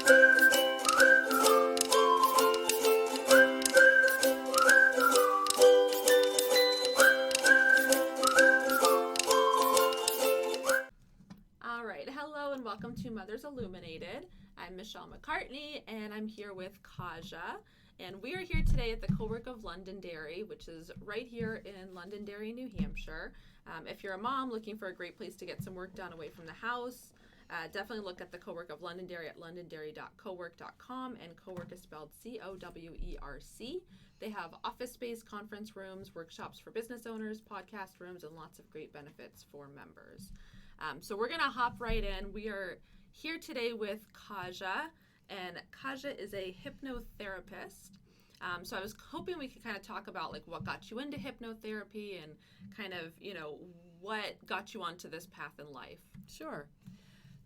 All right, hello and welcome to Mothers Illuminated. I'm Michelle McCartney and I'm here with Kasia. And we are here today at the Co-work of Londonderry, which is right here in Londonderry, New Hampshire. If you're a mom looking for a great place to get some work done away from the house, definitely look at the Co-work of Londonderry at londonderry.cowork.com, and Co-work is spelled C-O-W-E-R-C. They have office space, conference rooms, workshops for business owners, podcast rooms, and lots of great benefits for members. So we're going to hop right in. We are here today with Kasia, and Kasia is a hypnotherapist. So I was hoping we could kind of talk about like what got you into hypnotherapy and kind of, what got you onto this path in life. Sure.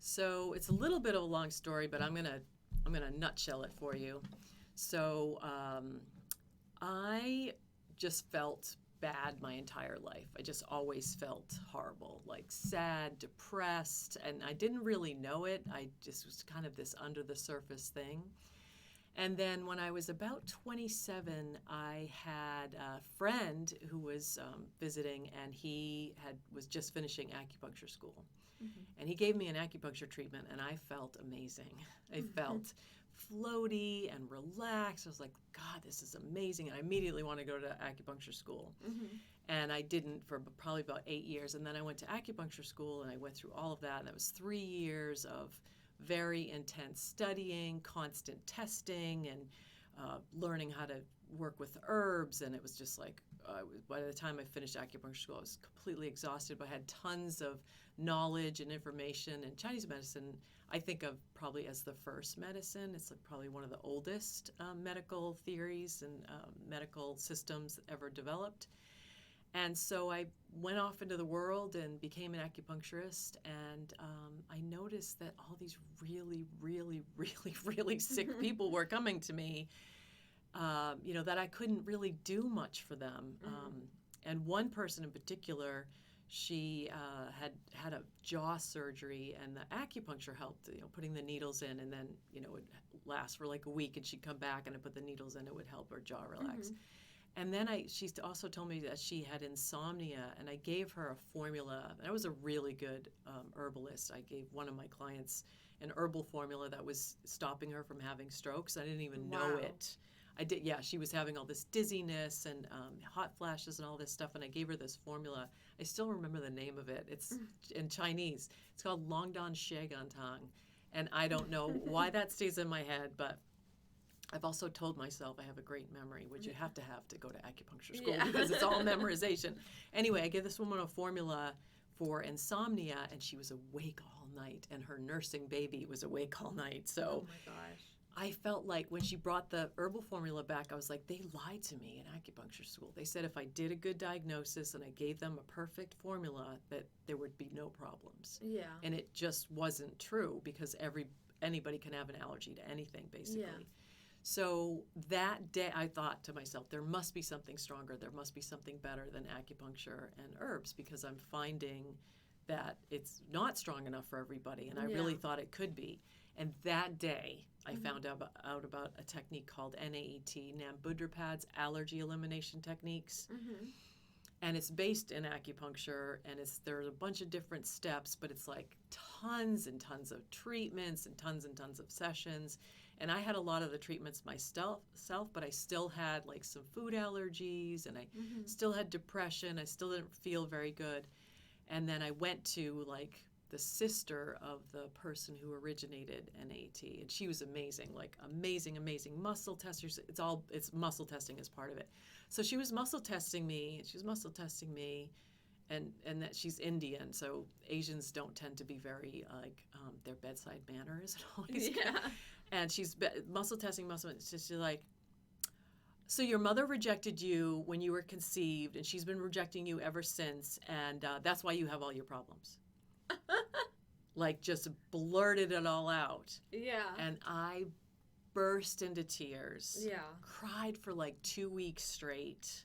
So it's a little bit of a long story, but I'm gonna nutshell it for you. So I just felt bad my entire life. I just always felt horrible, like sad, depressed, and I didn't really know it. I just was kind of this under the surface thing. And then when I was about 27, I had a friend who was visiting, and he was just finishing acupuncture school. Mm-hmm. And he gave me an acupuncture treatment, and I felt amazing. I felt floaty and relaxed. I was like, God, this is amazing. And I immediately wanted to go to acupuncture school. Mm-hmm. And I didn't for probably about 8 years. And then I went to acupuncture school, and I went through all of that. And that was 3 years of very intense studying, constant testing, and learning how to work with herbs. And it was just like, by the time I finished acupuncture school, I was completely exhausted, but I had tons of knowledge and information. And Chinese medicine, I think of probably as the first medicine. It's like probably one of the oldest medical theories and medical systems ever developed. And so I went off into the world and became an acupuncturist, and I noticed that all these really, really, really, really sick people were coming to me, that I couldn't really do much for them. Mm-hmm. And one person in particular, she had a jaw surgery, and the acupuncture helped, putting the needles in, and then, it would last for like a week, and she'd come back and I put the needles in, it would help her jaw relax. Mm-hmm. And then she also told me that she had insomnia, and I gave her a formula. And I was a really good herbalist. I gave one of my clients an herbal formula that was stopping her from having strokes. I didn't even know it. I did, yeah. She was having all this dizziness and hot flashes and all this stuff, and I gave her this formula. I still remember the name of it. It's in Chinese. It's called Longdan Shegantang, and I don't know why that stays in my head, but I've also told myself I have a great memory, which you have to go to acupuncture school because it's all memorization. Anyway, I gave this woman a formula for insomnia, and she was awake all night, and her nursing baby was awake all night. So oh my gosh. I felt like when she brought the herbal formula back, I was like, they lied to me in acupuncture school. They said if I did a good diagnosis and I gave them a perfect formula, that there would be no problems. Yeah. And it just wasn't true because anybody can have an allergy to anything, basically. Yeah. So that day I thought to myself, there must be something stronger. There must be something better than acupuncture and herbs, because I'm finding that it's not strong enough for everybody. And I really thought it could be. And that day I found out about a technique called NAET, Nambudrapad's allergy elimination techniques. Mm-hmm. And it's based in acupuncture, and there are a bunch of different steps, but it's like tons and tons of treatments and tons of sessions. And I had a lot of the treatments myself, but I still had like some food allergies, and I still had depression. I still didn't feel very good. And then I went to like the sister of the person who originated NAT, and she was amazing, like amazing muscle testers. It's muscle testing is part of it. So she was muscle testing me, and that she's Indian, so Asians don't tend to be very their bedside manner isn't always good. And she's muscle testing. She's like, so your mother rejected you when you were conceived, and she's been rejecting you ever since, and that's why you have all your problems. Like, just blurted it all out. Yeah. And I burst into tears. Yeah. Cried for like 2 weeks straight.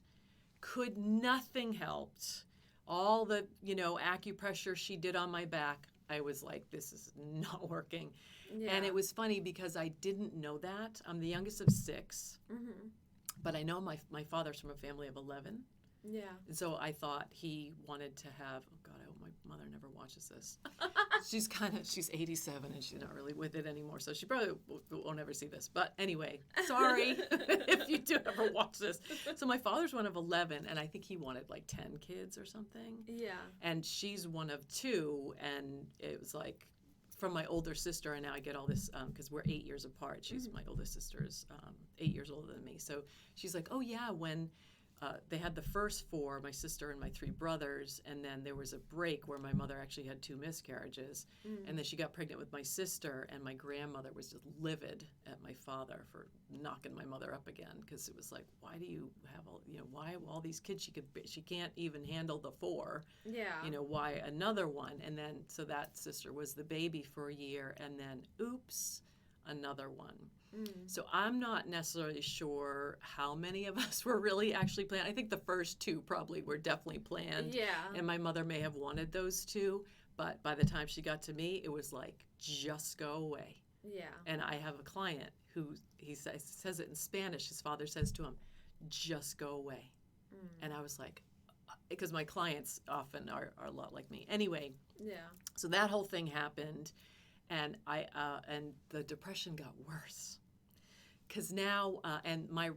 Nothing helped. All the, acupressure she did on my back, I was like, this is not working. Yeah. And it was funny because I didn't know that. I'm the youngest of 6, but I know my father's from a family of 11. Yeah. And so I thought he wanted to have, oh God, I hope my mother never watches this. She's 87 and she's not really with it anymore. So she probably won't ever see this. But anyway, sorry if you do ever watch this. So my father's one of 11 and I think he wanted like 10 kids or something. Yeah. And she's one of 2. And it was like from my older sister, and now I get all this because we're 8 years apart. She's my oldest sister is 8 years older than me. So she's like, oh yeah, when they had the first 4, my sister and my 3 brothers, and then there was a break where my mother actually had 2 miscarriages, and then she got pregnant with my sister, and my grandmother was just livid at my father for knocking my mother up again, because it was like, why do you have why all these kids? She can't even handle the 4. Yeah. Why another one? And then so that sister was the baby for a year, and then oops, another one. So I'm not necessarily sure how many of us were really actually planned. I think the first 2 probably were definitely planned. Yeah. And my mother may have wanted those 2, but by the time she got to me, it was like, just go away. Yeah. And I have a client who says it in Spanish. His father says to him, just go away. And I was like, because my clients often are a lot like me. Anyway. Yeah. So that whole thing happened. And and the depression got worse, because now and my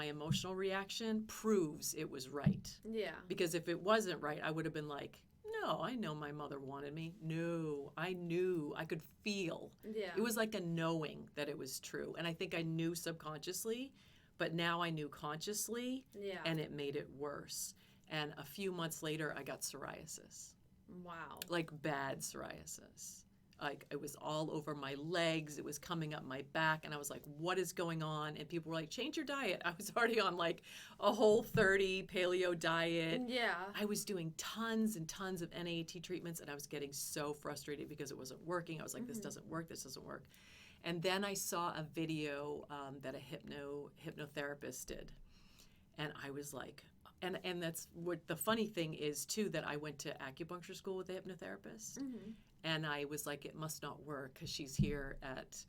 emotional reaction proves it was right. Yeah. Because if it wasn't right, I would have been like, no, I know my mother wanted me. No, I knew, I could feel. Yeah. It was like a knowing that it was true, and I think I knew subconsciously, but now I knew consciously. Yeah. And it made it worse. And a few months later, I got psoriasis. Wow. Like bad psoriasis. Like it was all over my legs, it was coming up my back, and I was like, what is going on? And people were like, change your diet. I was already on like a Whole30 paleo diet. Yeah. I was doing tons and tons of NAT treatments, and I was getting so frustrated because it wasn't working. I was like, this doesn't work. And then I saw a video that a hypnotherapist did, and I was like, and that's what the funny thing is too, that I went to acupuncture school with a hypnotherapist. And I was like, it must not work because she's here at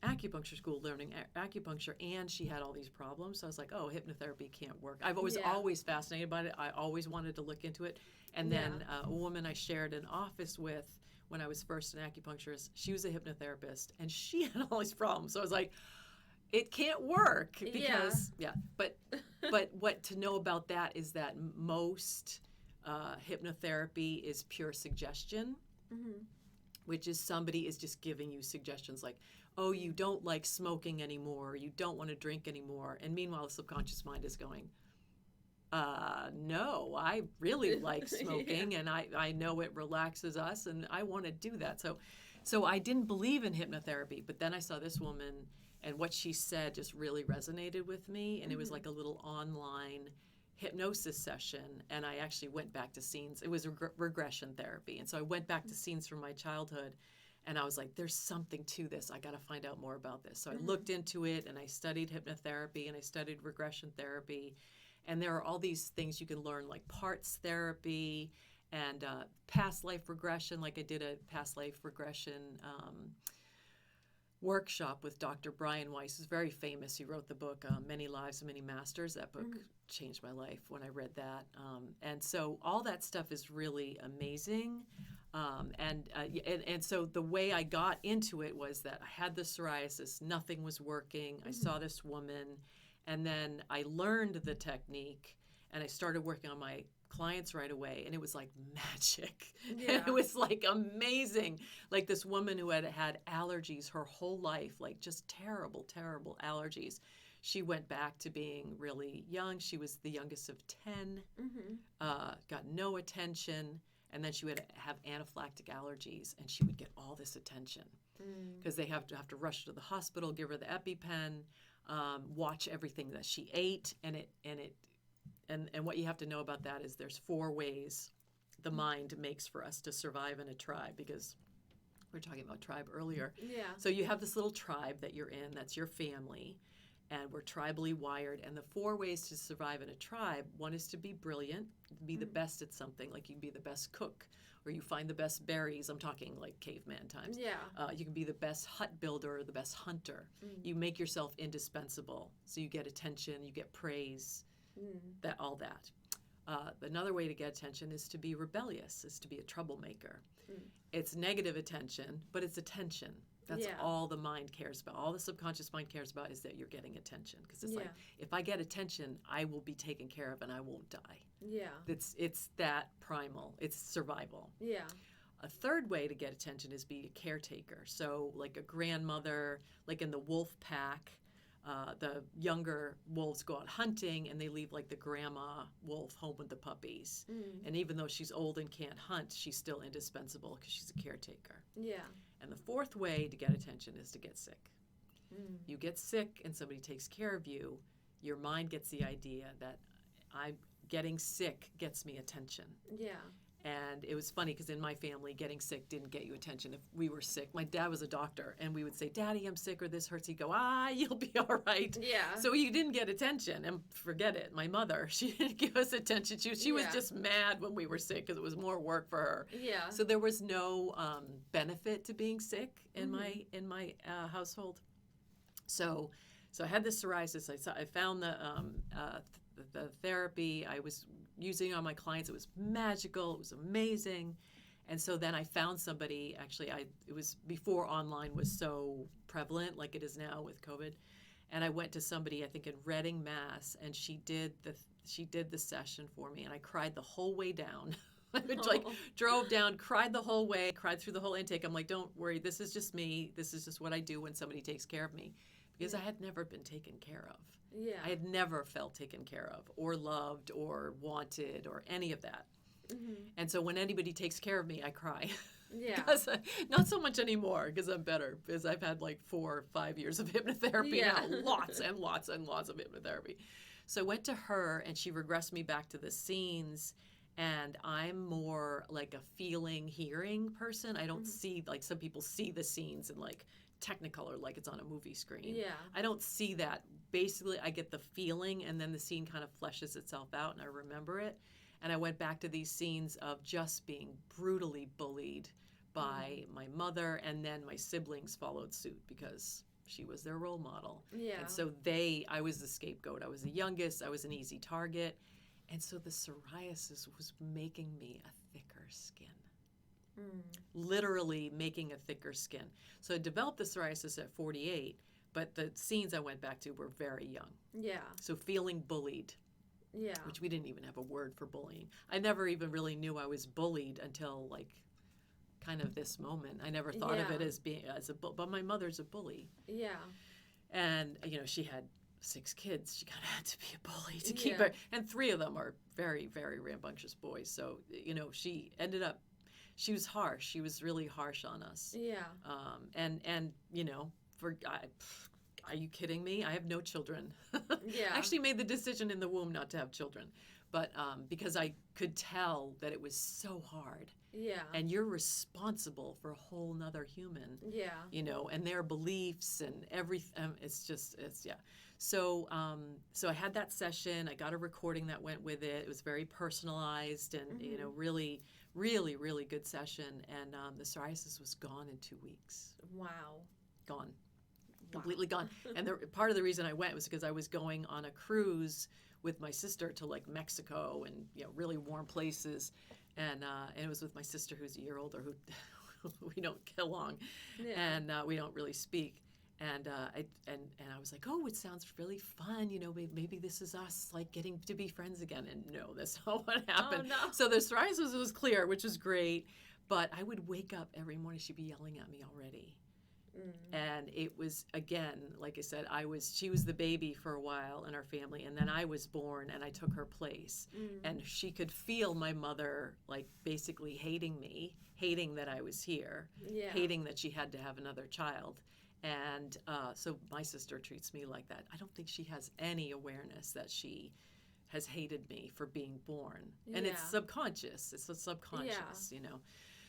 acupuncture school learning acupuncture, and she had all these problems. So I was like, oh, hypnotherapy can't work. I've always fascinated by it. I always wanted to look into it. And then a woman I shared an office with when I was first an acupuncturist, she was a hypnotherapist, and she had all these problems. So I was like, it can't work because, But what to know about that is that most hypnotherapy is pure suggestion. Which is somebody is just giving you suggestions like, oh, you don't like smoking anymore, you don't want to drink anymore. And meanwhile, the subconscious mind is going, no, I really like smoking and I know it relaxes us and I want to do that. So I didn't believe in hypnotherapy, but then I saw this woman and what she said just really resonated with me. And it was like a little online hypnosis session, and I actually went back to scenes. It was regression therapy, and so I went back to scenes from my childhood, and I was like, there's something to this. I got to find out more about this. So I looked into it, and I studied hypnotherapy, and I studied regression therapy, and there are all these things you can learn, like parts therapy and past life regression. Like I did a past life regression workshop with Dr. Brian Weiss, who's very famous. He wrote the book Many Lives, Many Masters. That book changed my life when I read that. And so all that stuff is really amazing. And so the way I got into it was that I had the psoriasis, nothing was working. I saw this woman, and then I learned the technique, and I started working on my clients right away, and it was like magic. Yeah. It was like amazing. Like this woman who had had allergies her whole life, like just terrible allergies. She went back to being really young. She was the youngest of 10, got no attention, and then she would have anaphylactic allergies, and she would get all this attention because they have to rush to the hospital, give her the EpiPen, watch everything that she ate, and what you have to know about that is there's 4 ways the mind makes for us to survive in a tribe, because we were talking about tribe earlier. Yeah. So you have this little tribe that you're in, that's your family, and we're tribally wired. And the 4 ways to survive in a tribe, one is to be brilliant, be the best at something, like you can be the best cook, or you find the best berries. I'm talking like caveman times. Yeah. You can be the best hut builder or the best hunter. You make yourself indispensable. So you get attention, you get praise, all that. Another way to get attention is to be rebellious, is to be a troublemaker. It's negative attention, but it's attention. That's all the mind cares about. All the subconscious mind cares about is that you're getting attention. Because it's like, if I get attention, I will be taken care of and I won't die. Yeah. It's that primal. It's survival. Yeah. A third way to get attention is be a caretaker. So like a grandmother, like in the wolf pack, the younger wolves go out hunting and they leave like the grandma wolf home with the puppies. And even though she's old and can't hunt, she's still indispensable because she's a caretaker. Yeah. And the fourth way to get attention is to get sick. You get sick and somebody takes care of you, your mind gets the idea that I'm getting sick gets me attention. Yeah. And it was funny because in my family, getting sick didn't get you attention. If we were sick, my dad was a doctor, and we would say, Daddy, I'm sick, or this hurts. He'd go, you'll be all right. Yeah. So you didn't get attention. And forget it. My mother, she didn't give us attention. She was just mad when we were sick because it was more work for her. Yeah. So there was no benefit to being sick in my household. So I had this psoriasis. I found the therapy I was using on my clients. It was magical. It was amazing. And so then I found somebody, actually, it was before online was so prevalent like it is now with COVID. And I went to somebody, I think in Reading, Mass, and she did the session for me, and I cried the whole way down. I drove down, cried the whole way, cried through the whole intake. I'm like, don't worry, this is just me. This is just what I do when somebody takes care of me. Because I had never been taken care of. Yeah. I had never felt taken care of or loved or wanted or any of that. And so when anybody takes care of me, I cry. Yeah. Not so much anymore because I'm better, because I've had like 4 or 5 years of hypnotherapy now. Lots and lots and lots of hypnotherapy. So I went to her and she regressed me back to the scenes. And I'm more like a feeling, hearing person. I don't see, like some people see the scenes in like Technicolor, like it's on a movie screen. Yeah. I don't see that. Basically, I get the feeling and then the scene kind of fleshes itself out and I remember it. And I went back to these scenes of just being brutally bullied by my mother, and then my siblings followed suit because she was their role model. Yeah. And so I was the scapegoat. I was the youngest. I was an easy target. And so the psoriasis was making me a thicker skin. Literally making a thicker skin. So I developed the psoriasis at 48, but the scenes I went back to were very young. Yeah. So feeling bullied. Yeah. Which we didn't even have a word for bullying. I never even really knew I was bullied until like kind of this moment. I never thought of it as being but my mother's a bully. Yeah. And she had 6 kids. She kind of had to be a bully to keep her, and 3 of them are very, very rambunctious boys. So she was harsh. She was really harsh on us. Yeah. Are you kidding me? I have no children. Yeah. I actually made the decision in the womb not to have children, but because I could tell that it was so hard. Yeah. And you're responsible for a whole nother human. Yeah. And their beliefs and everything. So I had that session. I got a recording that went with it. It was very personalized and really, really, really good session. And the psoriasis was gone in 2 weeks. Wow. Gone. Completely gone. And part of the reason I went was because I was going on a cruise with my sister to like Mexico and really warm places, and it was with my sister who's a year older, who we don't get along, and we don't really speak. And I was like, oh, it sounds really fun. Maybe this is us like getting to be friends again. And no, that's not what happened. Oh, no. So the psoriasis was clear, which was great. But I would wake up every morning. She'd be yelling at me already. And it was, again, like I said, she was the baby for a while in our family, and then I was born and I took her place. And she could feel my mother like basically hating me, hating that I was here, hating that she had to have another child. And so my sister treats me like that. I don't think she has any awareness that she has hated me for being born. And it's subconscious. It's a subconscious,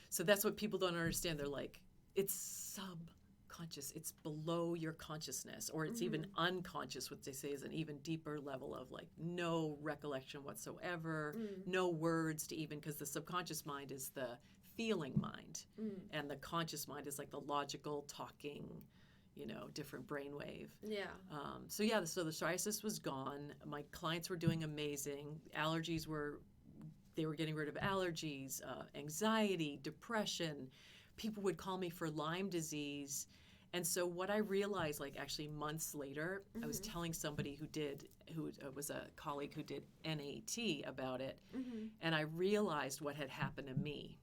So that's what people don't understand. They're like, it's subconscious. It's below your consciousness, or it's even unconscious, what they say is an even deeper level of like no recollection whatsoever, no words to even, because the subconscious mind is the feeling mind. And the conscious mind is like the logical, talking, different brainwave. Yeah. So the psoriasis was gone. My clients were doing amazing. They were getting rid of allergies, anxiety, depression. People would call me for Lyme disease. And so what I realized, like actually months later, I was telling somebody who was a colleague who did NAT about it, and I realized what had happened to me.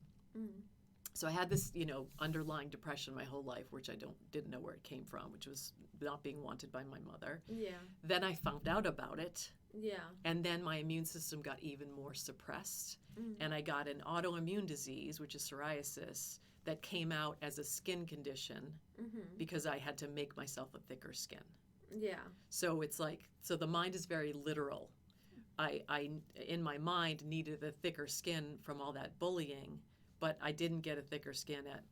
So I had this, underlying depression my whole life, which I didn't know where it came from, which was not being wanted by my mother. Yeah. Then I found out about it. Yeah. And then my immune system got even more suppressed, and I got an autoimmune disease, which is psoriasis, that came out as a skin condition because I had to make myself a thicker skin. Yeah. So it's like, the mind is very literal. I in my mind needed a thicker skin from all that bullying, but I didn't get a thicker skin at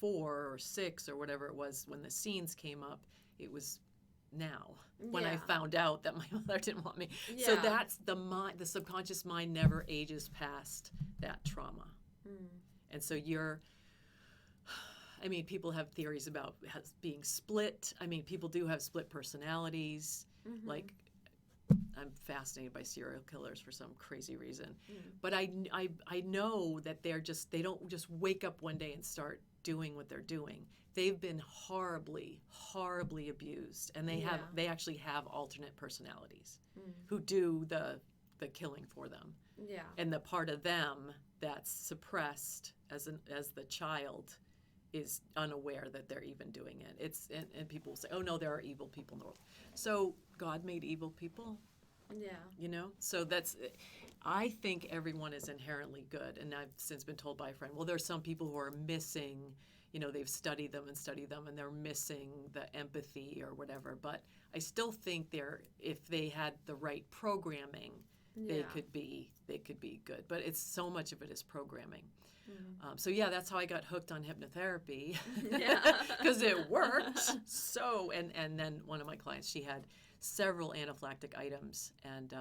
4 or 6 or whatever it was when the scenes came up. It was now when I found out that my mother didn't want me. Yeah. So that's the mind. The subconscious mind never ages past that trauma. And so people have theories about being split. People do have split personalities. Like, I'm fascinated by serial killers for some crazy reason. But I know that they don't just wake up one day and start doing what they're doing. They've been horribly, horribly abused, and they actually have alternate personalities who do the killing for them. Yeah. And the part of them that's suppressed as the child is unaware that they're even doing it. And people say, oh no, there are evil people in the world. So God made evil people. Yeah. So I think everyone is inherently good. And I've since been told by a friend, well, there's some people who are missing, they've studied them and they're missing the empathy or whatever. But I still think if they had the right programming, they could be good. But it's so much of it is programming. That's how I got hooked on hypnotherapy. Because it worked. And then one of my clients, she had several anaphylactic items, and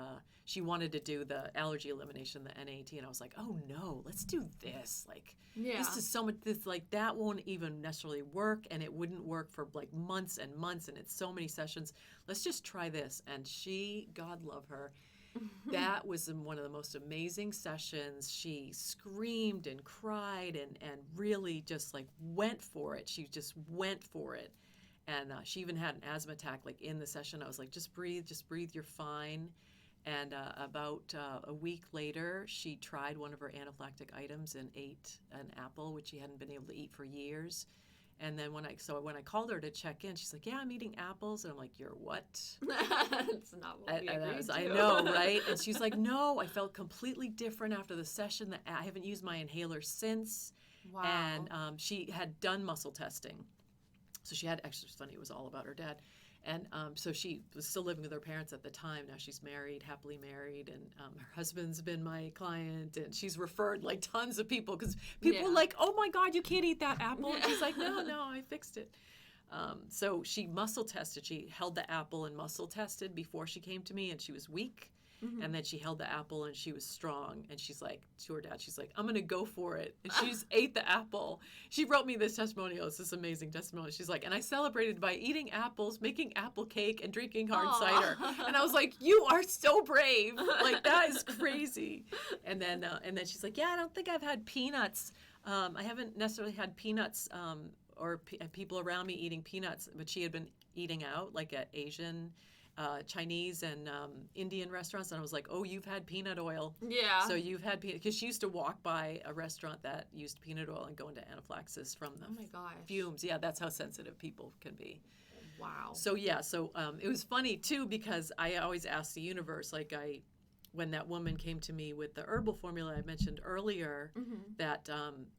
she wanted to do the allergy elimination, the NAT, and I was like, oh no, let's do this. This is so much, that won't even necessarily work, and it wouldn't work for like months and months, and it's so many sessions. Let's just try this. And she, God love her, that was one of the most amazing sessions. She screamed and cried and really just went for it. She just went for it. And she even had an asthma attack in the session. I was like, just breathe, you're fine. And about a week later, she tried one of her anaphylactic items and ate an apple, which she hadn't been able to eat for years. And then when I called her to check in, she's like, yeah, I'm eating apples. And I'm like, you're what? That's not what we agreed to. I know, right? And she's like, no, I felt completely different after the session. I haven't used my inhaler since. Wow. And she had done muscle testing. So she had, actually, it's funny, it was all about her dad. And so she was still living with her parents at the time. Now she's married, happily married, and her husband's been my client, and she's referred tons of people because people are like, oh my God, you can't eat that apple. And she's like, no, I fixed it. So she muscle tested. She held the apple and muscle tested before she came to me, and she was weak. And then she held the apple and she was strong. And she's like, to her dad, she's like, I'm going to go for it. And she just ate the apple. She wrote me this testimonial. It's this amazing testimonial. She's like, and I celebrated by eating apples, making apple cake, and drinking hard cider. And I was like, you are so brave. That is crazy. And then she's like, yeah, I don't think I've had peanuts. I haven't necessarily had peanuts or people around me eating peanuts. But she had been eating out at Asian Chinese and Indian restaurants, and I was like, oh, you've had peanut oil. Yeah. So you've had peanut, because she used to walk by a restaurant that used peanut oil and go into anaphylaxis from the Oh my gosh. fumes. Yeah, that's how sensitive people can be. Wow. So it was funny too, because I always ask the universe, when that woman came to me with the herbal formula I mentioned earlier, that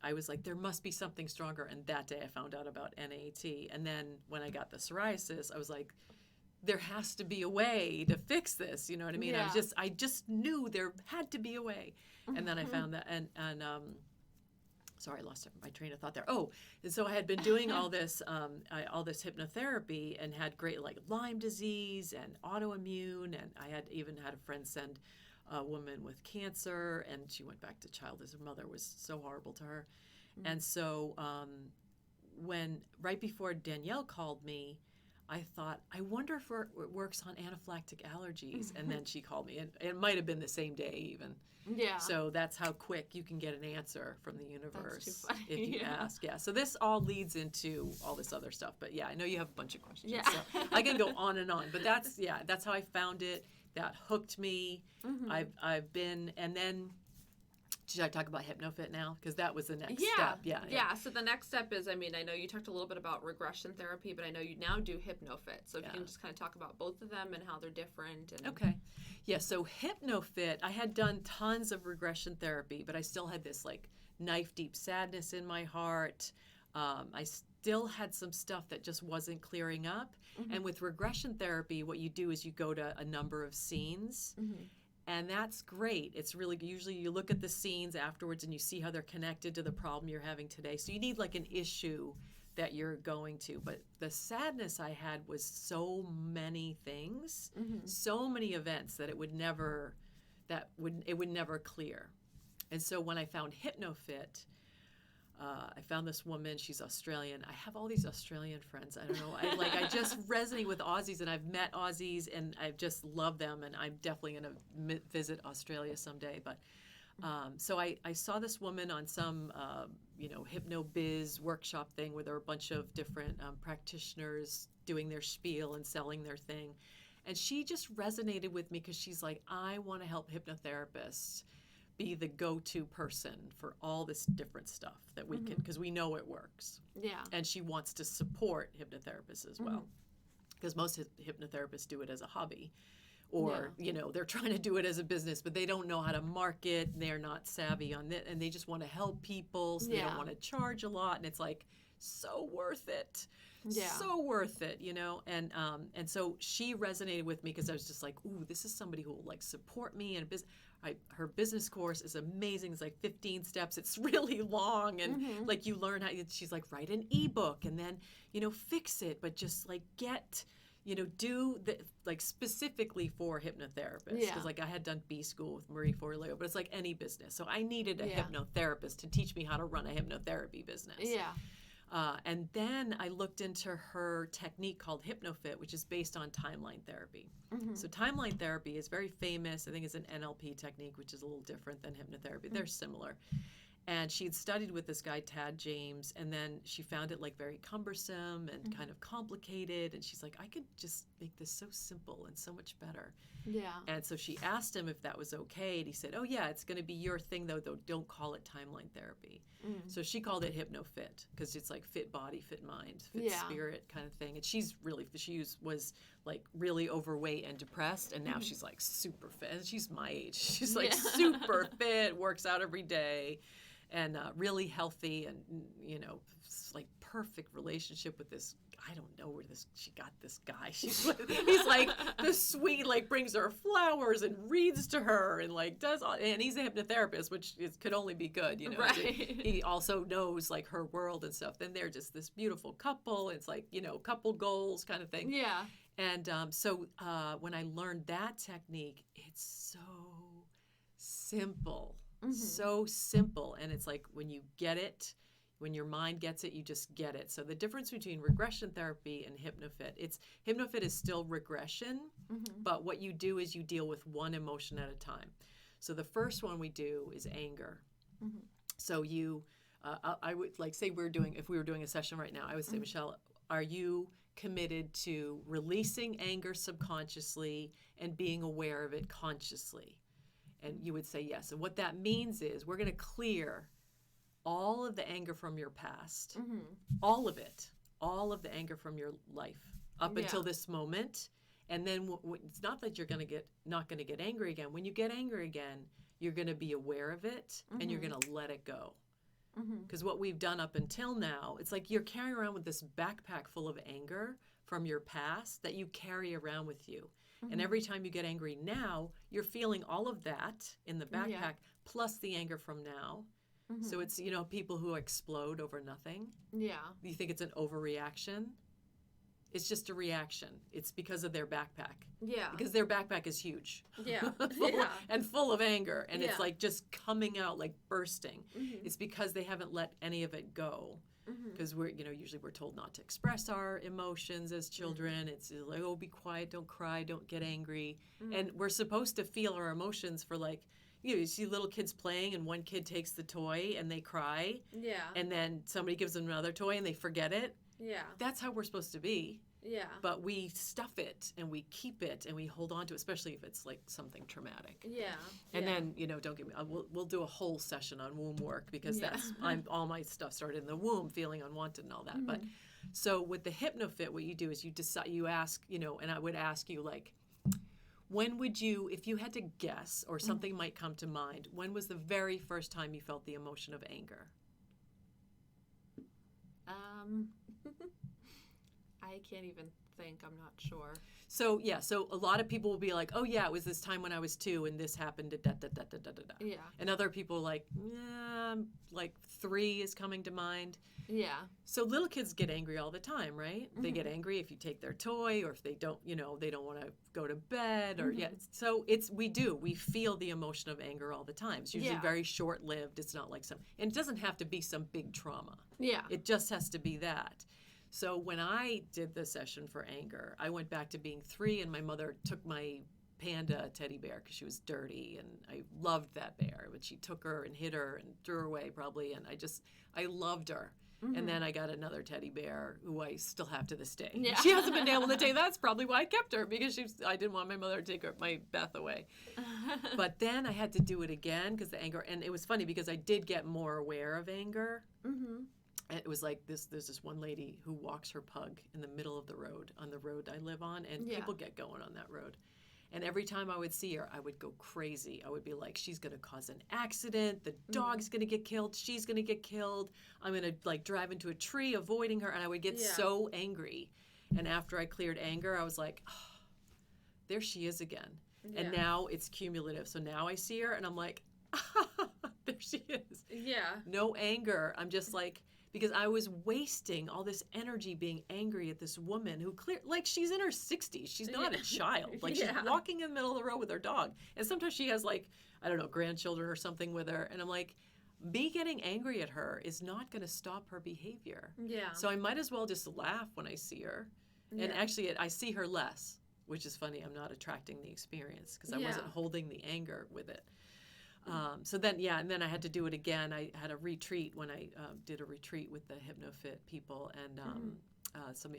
I was like, there must be something stronger. And that day I found out about NAT. And then when I got the psoriasis, I was like, there has to be a way to fix this. You know what I mean? Yeah. I just knew there had to be a way. And then I found that, and sorry, I lost my train of thought there. Oh, and so I had been doing all this hypnotherapy and had great Lyme disease and autoimmune, and I had even had a friend send a woman with cancer, and she went back to childhood. Her mother was so horrible to her. And so right before Danielle called me, I thought, I wonder if it works on anaphylactic allergies. And then she called me, and it might have been the same day even. Yeah. So that's how quick you can get an answer from the universe That's too funny. if you ask. Yeah. So this all leads into all this other stuff. But yeah, I know you have a bunch of questions. Yeah. So I can go on and on. But that's how I found it. That hooked me. I've been, and then should I talk about Hypnofit now? Because that was the next step. Yeah. So the next step is, I mean, I know you talked a little bit about regression therapy, but I know you now do Hypnofit. So if you can just kind of talk about both of them and how they're different. And... Okay. Yeah, so Hypnofit, I had done tons of regression therapy, but I still had this like knife deep sadness in my heart. I still had some stuff that just wasn't clearing up. And with regression therapy, what you do is you go to a number of scenes. And that's great. It's really, usually you look at the scenes afterwards and you see how they're connected to the problem you're having today. So you need like an issue that you're going to. But the sadness I had was so many things, so many events that it would never clear. And so when I found Hypnofit, I found this woman. She's Australian. I have all these Australian friends. I don't know. I just resonate with Aussies, and I've met Aussies, and I just love them. And I'm definitely going to visit Australia someday. But so I saw this woman on some hypnobiz workshop thing where there were a bunch of different practitioners doing their spiel and selling their thing, and she just resonated with me because she's like, I want to help hypnotherapists be the go-to person for all this different stuff that we can, because we know it works. Yeah. And she wants to support hypnotherapists as well, because most hypnotherapists do it as a hobby, or they're trying to do it as a business, but they don't know how to market. They're not savvy on it, and they just want to help people, so they don't want to charge a lot. And it's like, so worth it. So worth it, and so she resonated with me because I was just like, ooh, this is somebody who will like support me in business. Her business course is amazing. It's like 15 steps. It's really long, and like you learn how. She's like, write an ebook and then fix it, but just like get do the like specifically for hypnotherapists, because like I had done B school with Marie Forleo, but it's like any business. So I needed a hypnotherapist to teach me how to run a hypnotherapy business. And then I looked into her technique called Hypnofit, which is based on timeline therapy. So timeline therapy is very famous. I think it's an NLP technique, which is a little different than hypnotherapy. They're similar. And she'd studied with this guy, Tad James, and then she found it like very cumbersome and kind of complicated. And she's like, I could just make this so simple and so much better. And so she asked him if that was okay. And he said, oh yeah, it's going to be your thing though don't call it timeline therapy. So she called it Hypnofit, because it's like fit body, fit mind, fit spirit kind of thing. And she was like really overweight and depressed. And now she's like super fit. And she's my age. She's like super fit, works out every day. And really healthy, and like perfect relationship with this. I don't know where she got this guy. He's like the sweet, like brings her flowers and reads to her and like does all. And he's a hypnotherapist, which could only be good, Right. He also knows like her world and stuff. Then they're just this beautiful couple. It's like couple goals kind of thing. And so when I learned that technique, it's so simple. So simple. And it's like when you get it, when your mind gets it, you just get it. So the difference between regression therapy and Hypnofit is still regression, but what you do is you deal with one emotion at a time. So the first one we do is anger. So I would like say if we were doing a session right now, I would say, Michelle, are you committed to releasing anger subconsciously and being aware of it consciously? And you would say yes. And what that means is we're going to clear all of the anger from your past, all of it, all of the anger from your life up until this moment. And then it's not that you're not going to get angry again. When you get angry again, you're going to be aware of it and you're going to let it go. Because what we've done up until now, it's like you're carrying around with this backpack full of anger from your past that you carry around with you. And every time you get angry now, you're feeling all of that in the backpack plus the anger from now. So it's, people who explode over nothing. You think it's an overreaction. It's just a reaction. It's because of their backpack. Yeah. Because their backpack is huge. Yeah. And full of anger. And it's Yeah. like just coming out, like bursting. Mm-hmm. It's because they haven't let any of it go. Mm-hmm. Because usually we're told not to express our emotions as children. It's like, oh, be quiet, don't cry, don't get angry. And we're supposed to feel our emotions for like, you see little kids playing and one kid takes the toy and they cry. Yeah. And then somebody gives them another toy and they forget it. Yeah. That's how we're supposed to be. Yeah. But we stuff it and we keep it and we hold on to it, especially if it's like something traumatic. Yeah. And then, don't get me, we'll do a whole session on womb work because that's, all my stuff started in the womb, feeling unwanted and all that. But so with the Hypnofit, what you do is you ask, and I would ask you like, when would you, if you had to guess or something might come to mind, when was the very first time you felt the emotion of anger? I can't even think. I'm not sure. So a lot of people will be like, oh yeah, it was this time when I was 2 and this happened, da da da da da da da. Yeah. And other people like, like 3 is coming to mind. Yeah. So little kids get angry all the time, right? They get angry if you take their toy or if they don't, they don't want to go to bed or So we feel the emotion of anger all the time. It's usually very short-lived. It's not like and it doesn't have to be some big trauma. Yeah. It just has to be that. So when I did the session for anger, I went back to being 3 and my mother took my panda teddy bear because she was dirty and I loved that bear. But she took her and hit her and threw her away probably and I loved her. And then I got another teddy bear who I still have to this day. Yeah. She hasn't been able to take. That's probably why I kept her because I didn't want my mother to take my Beth away. But then I had to do it again because the anger, and it was funny because I did get more aware of anger. And it was like there's this one lady who walks her pug in the middle of the road on the road I live on, and people get going on that road. And every time I would see her, I would go crazy. I would be like, she's going to cause an accident. The dog's going to get killed. She's going to get killed. I'm going to like drive into a tree avoiding her. And I would get so angry. And after I cleared anger, I was like, oh, there she is again. Yeah. And now it's cumulative. So now I see her and I'm like, there she is. Yeah. No anger. I'm just like, because I was wasting all this energy being angry at this woman who she's in her 60s. She's not a child. Like she's walking in the middle of the road with her dog. And sometimes she has like, I don't know, grandchildren or something with her. And I'm like, me getting angry at her is not going to stop her behavior. Yeah. So I might as well just laugh when I see her. Yeah. And actually I see her less, which is funny. I'm not attracting the experience because I wasn't holding the anger with it. So then, and then I had to do it again. I had a retreat when I did a retreat with the Hypnofit people, and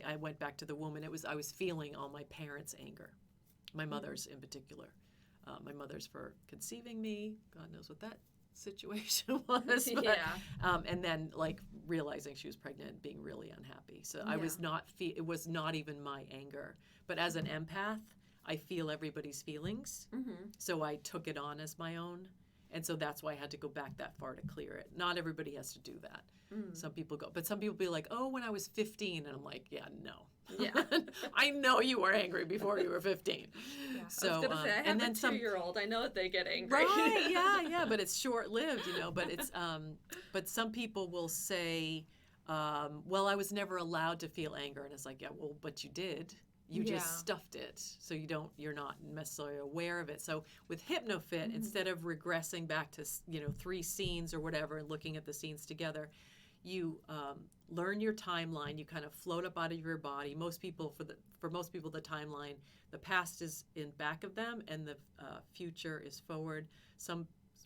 I went back to the womb, and I was feeling all my parents' anger, my mother's in particular, my mother's for conceiving me. God knows what that situation was. But, and then like realizing she was pregnant, and being really unhappy. So I was not. It was not even my anger, but as an empath, I feel everybody's feelings. So I took it on as my own. And so that's why I had to go back that far to clear it. Not everybody has to do that. Some people go. But some people be like, oh, when I was 15. And I'm like, yeah, no. Yeah. I know you were angry before you were 15. Yeah. So, I was going to say, I have and a then 2-year-old. I know that they get angry. Right, yeah. But it's short-lived, But it's, but some people will say, well, I was never allowed to feel anger. And it's like, yeah, well, but you did. You just stuffed it, so you're not necessarily aware of it. So with Hypnofit, instead of regressing back to 3 scenes or whatever and looking at the scenes together, you learn your timeline. You kind of float up out of your body. Most people, for most people, the timeline, the past is in back of them and the future is forward.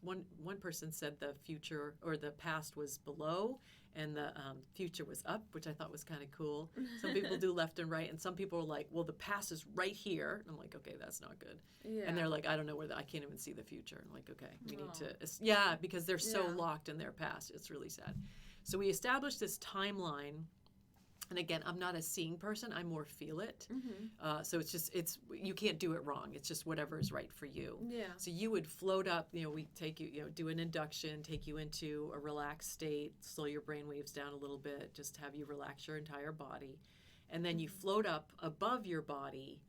One person said the future or the past was below and the future was up, which I thought was kind of cool. Some people do left and right, and some people are like, well, the past is right here. And I'm like, okay, that's not good. Yeah. And they're like, I don't know I can't even see the future. I'm like, okay, we need to, because they're so locked in their past. It's really sad. So we established this timeline. And again, I'm not a seeing person. I more feel it. So you can't do it wrong. It's just whatever is right for you. Yeah. So you would float up, we take you, do an induction, take you into a relaxed state, slow your brain waves down a little bit, just have you relax your entire body. And then you float up above your body.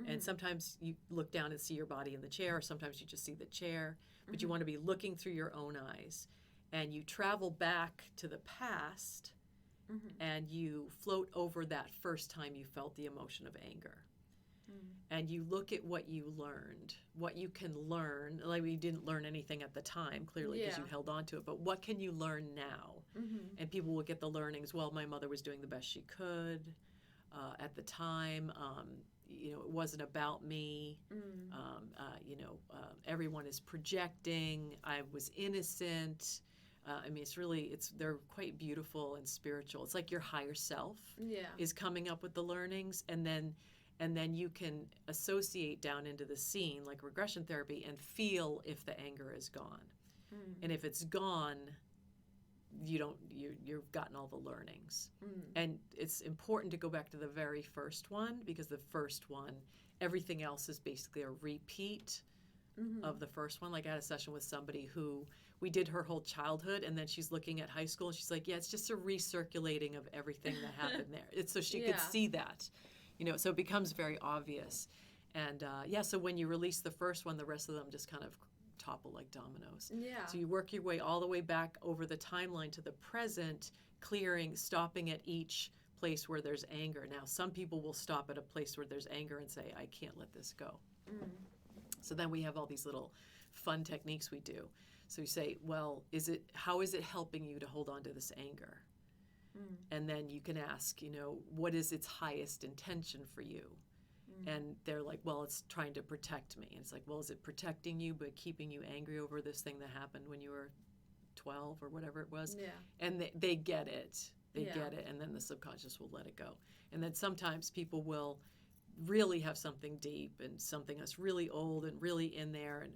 And sometimes you look down and see your body in the chair, or sometimes you just see the chair. But you want to be looking through your own eyes. And you travel back to the past. and you float over that first time you felt the emotion of anger. And you look at what you learned, what you can learn. Like, we didn't learn anything at the time, clearly, because you held on to it. But what can you learn now? And people will get the learnings. Well, my mother was doing the best she could at the time. It wasn't about me. Everyone is projecting. I was innocent. They're quite beautiful and spiritual. It's like your higher self is coming up with the learnings, and then you can associate down into the scene, like regression therapy, and feel if the anger is gone. And if it's gone, you've gotten all the learnings. And it's important to go back to the very first one, because the first one, everything else is basically a repeat of the first one. Like, I had a session with somebody who we did her whole childhood, and then she's looking at high school, and she's like, yeah, it's just a recirculating of everything that happened there. It's so she could see that. So it becomes very obvious. And so when you release the first one, the rest of them just kind of topple like dominoes. So you work your way all the way back over the timeline to the present, stopping at each place where there's anger. Now, some people will stop at a place where there's anger and say, I can't let this go. So then we have all these little fun techniques we do. So you say, well, how is it helping you to hold on to this anger? And then you can ask, what is its highest intention for you? And they're like, well, it's trying to protect me. And it's like, well, is it protecting you but keeping you angry over this thing that happened when you were 12 or whatever it was? And they get it. They get it. And then the subconscious will let it go. And then sometimes people will really have something deep and something that's really old and really in there. And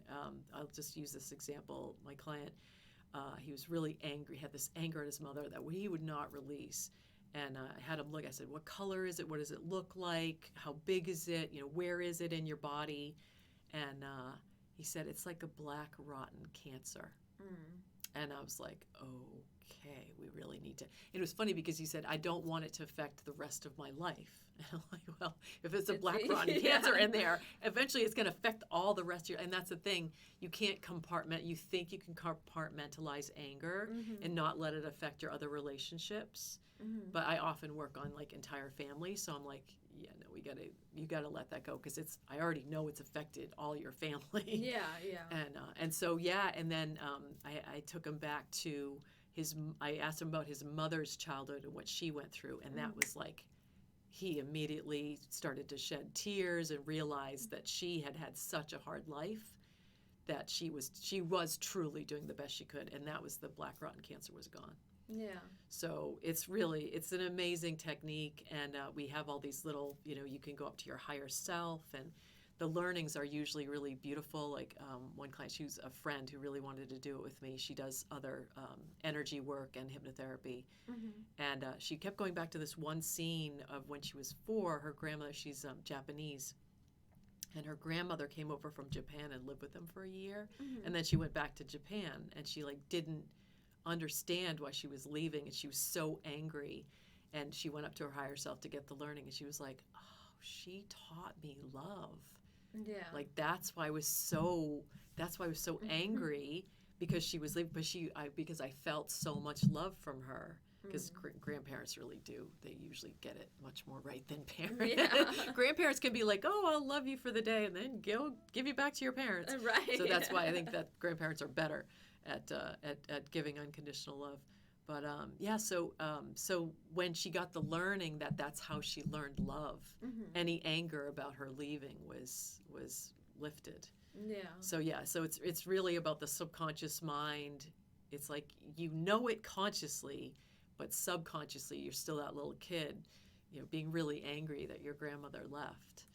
I'll just use this example. My client, he was really angry, had this anger at his mother that he would not release. And I had him look. I said, what color is it? What does it look like? How big is it? Where is it in your body? And he said, it's like a black, rotten cancer. And I was like, okay, we really need to. It was funny because he said, I don't want it to affect the rest of my life. And I'm like, well, if it's a black, rotten cancer in there, eventually it's going to affect all the rest of your. And that's the thing. You can't you think you can compartmentalize anger and not let it affect your other relationships. But I often work on like entire families. So I'm like, yeah, no, you gotta let that go, because I already know it's affected all your family. And so and then I took him back to I asked him about his mother's childhood and what she went through, and that was like, he immediately started to shed tears and realized that she had such a hard life, that she was truly doing the best she could, and that was the black rotten cancer was gone. So it's an amazing technique, and we have all these little, you can go up to your higher self, and the learnings are usually really beautiful. Like one client, she was a friend who really wanted to do it with me. She does other energy work and hypnotherapy, and she kept going back to this one scene of when she was 4. Her grandmother, she's Japanese, and her grandmother came over from Japan and lived with them for a year, and then she went back to Japan, and she didn't understand why she was leaving, and she was so angry, and she went up to her higher self to get the learning, and she was like, oh, she taught me love. Like, that's why I was so angry, because she was leaving, because I felt so much love from her, because grandparents really do. They usually get it much more right than parents. Grandparents can be like, oh, I'll love you for the day, and then give you back to your parents. So that's why I think that grandparents are better at giving unconditional love. But so when she got the learning that's how she learned love, any anger about her leaving was lifted. So it's really about the subconscious mind. It's like, it consciously, but subconsciously you're still that little kid, being really angry that your grandmother left.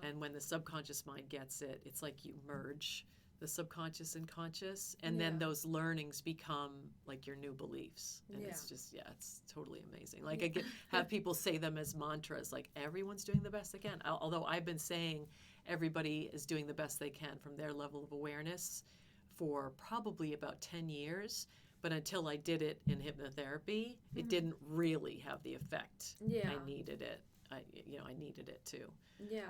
And when the subconscious mind gets it, it's like you merge the subconscious and conscious, and then those learnings become like your new beliefs, and it's just it's totally amazing. Like, I have people say them as mantras, like, everyone's doing the best they can, although I've been saying everybody is doing the best they can from their level of awareness for probably about 10 years, but until I did it in hypnotherapy, it didn't really have the effect I needed it. I needed it too.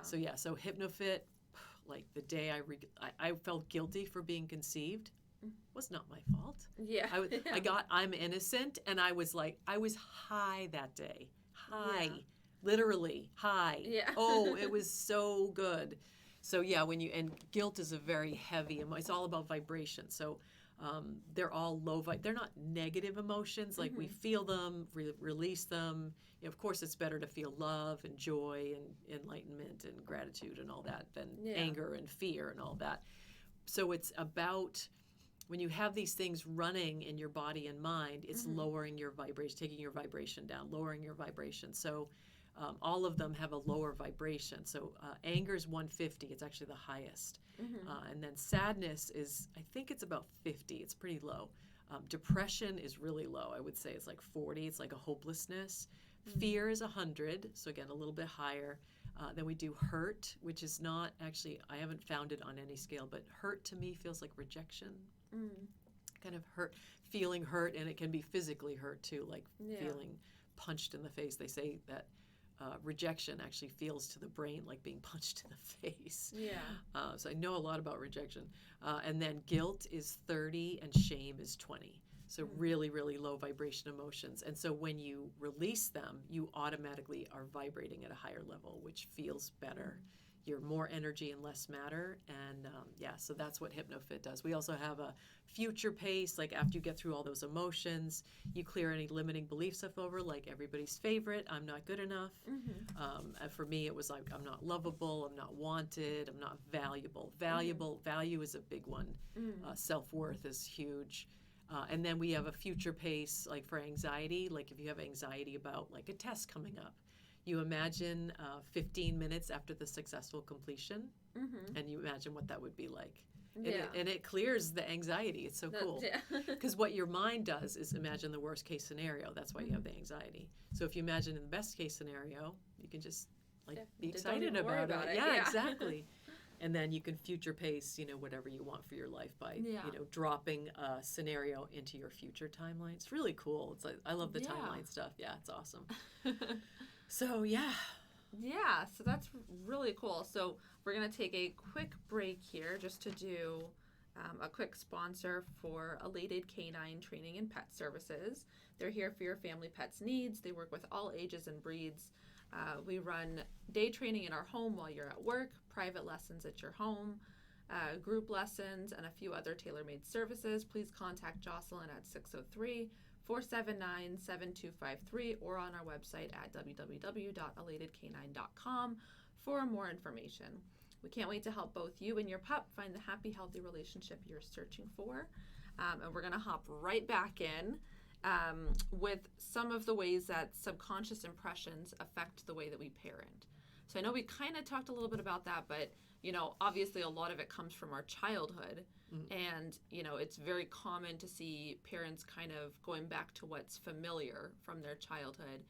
So Hypnofit, like the day I felt guilty for being conceived, was not my fault. Yeah. I'm innocent, and I was high that day. High. Yeah. Literally high. Yeah. Oh, it was so good. So yeah, and guilt is a very heavy it's all about vibration. So they're all they're not negative emotions. Like we feel them, release them. Of course, it's better to feel love and joy and enlightenment and gratitude and all that than anger and fear and all that. So it's about when you have these things running in your body and mind, it's lowering your vibration, taking your vibration down, lowering your vibration. So all of them have a lower vibration. So anger is 150. It's actually the highest. And then sadness is, I think it's about 50. It's pretty low. Depression is really low. I would say it's like 40. It's like a hopelessness. Fear is 100. So again, a little bit higher. Then we do hurt, which is not actually, I haven't found it on any scale, but hurt to me feels like rejection. Kind of hurt, feeling hurt, and it can be physically hurt too, like feeling punched in the face. They say that rejection actually feels to the brain like being punched in the face. So I know a lot about rejection. And then guilt is 30 and shame is 20. So really, really low vibration emotions. And so when you release them, you automatically are vibrating at a higher level, which feels better. You're more energy and less matter. And so that's what Hypnofit does. We also have a future pace, like after you get through all those emotions, you clear any limiting belief stuff over, like everybody's favorite, I'm not good enough. And for me, it was like, I'm not lovable, I'm not wanted, I'm not valuable. Value is a big one. Self-worth is huge. And then we have a future pace, like for anxiety, like if you have anxiety about like a test coming up, you imagine 15 minutes after the successful completion, and you imagine what that would be like. And it clears the anxiety. It's so cool. Because what your mind does is imagine the worst case scenario. That's why you have the anxiety. So if you imagine in the best case scenario, you can just be excited about it. Yeah, exactly. And then you can future pace, whatever you want for your life by, dropping a scenario into your future timeline. It's really cool. It's like, I love the timeline stuff. Yeah, it's awesome. So, yeah. Yeah, so that's really cool. So we're going to take a quick break here just to do a quick sponsor for Elated Canine Training and Pet Services. They're here for your family pet's needs. They work with all ages and breeds. We run day training in our home while you're at work, private lessons at your home, group lessons, and a few other tailor-made services. Please contact Jocelyn at 603-479-7253 or on our website at www.elatedcanine.com for more information. We can't wait to help both you and your pup find the happy, healthy relationship you're searching for. And we're going to hop right back in with some of the ways that subconscious impressions affect the way that we parent. So I know we kind of talked a little bit about that, but, obviously a lot of it comes from our childhood. And, it's very common to see parents kind of going back to what's familiar from their childhood.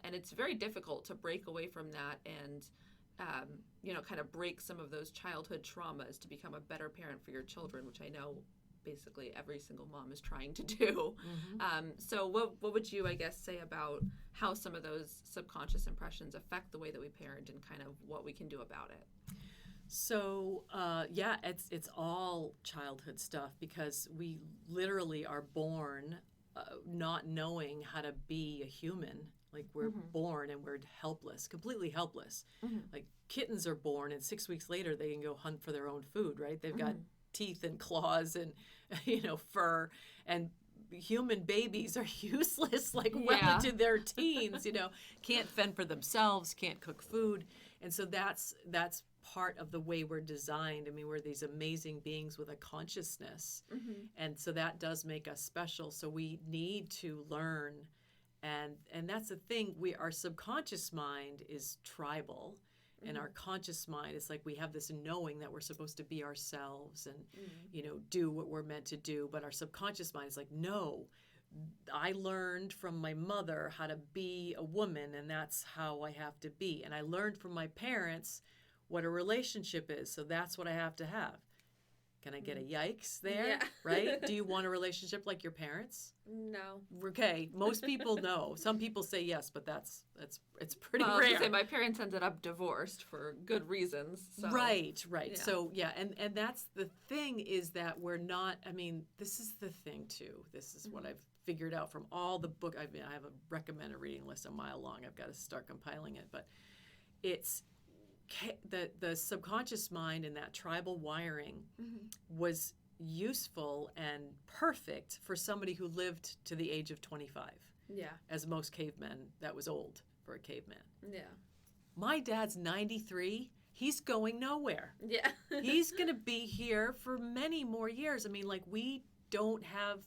And it's very difficult to break away from that and, kind of break some of those childhood traumas to become a better parent for your children, which I know basically every single mom is trying to do. So what would you, I guess, say about how some of those subconscious impressions affect the way that we parent and kind of what we can do about it? So, it's all childhood stuff because we literally are born not knowing how to be a human. Like we're born and we're helpless, completely helpless. Like kittens are born and 6 weeks later they can go hunt for their own food, right? They've got teeth and claws and, fur, and human babies are useless, well into their teens, can't fend for themselves, can't cook food. And so that's part of the way we're designed. I mean, we're these amazing beings with a consciousness. And so that does make us special. So we need to learn. And that's the thing, our subconscious mind is tribal. And our conscious mind is like we have this knowing that we're supposed to be ourselves and, do what we're meant to do. But our subconscious mind is like, no, I learned from my mother how to be a woman, and that's how I have to be. And I learned from my parents what a relationship is, so that's what I have to have. Can I get a yikes there? Yeah. Right? Do you want a relationship like your parents? No. Okay, most people know. Some people say yes, but it's pretty Well, I was rare. gonna say my parents ended up divorced for good reasons. So. Right. Yeah. So yeah, and that's the thing is that we're not. I mean, this is the thing too. This is what I've figured out from all the book. I have a recommended reading list a mile long. I've got to start compiling it, but it's the subconscious mind and that tribal wiring was useful and perfect for somebody who lived to the age of 25. Yeah. As most cavemen, that was old for a caveman. Yeah. My dad's 93. He's going nowhere. Yeah. He's going to be here for many more years. I mean, like, we don't have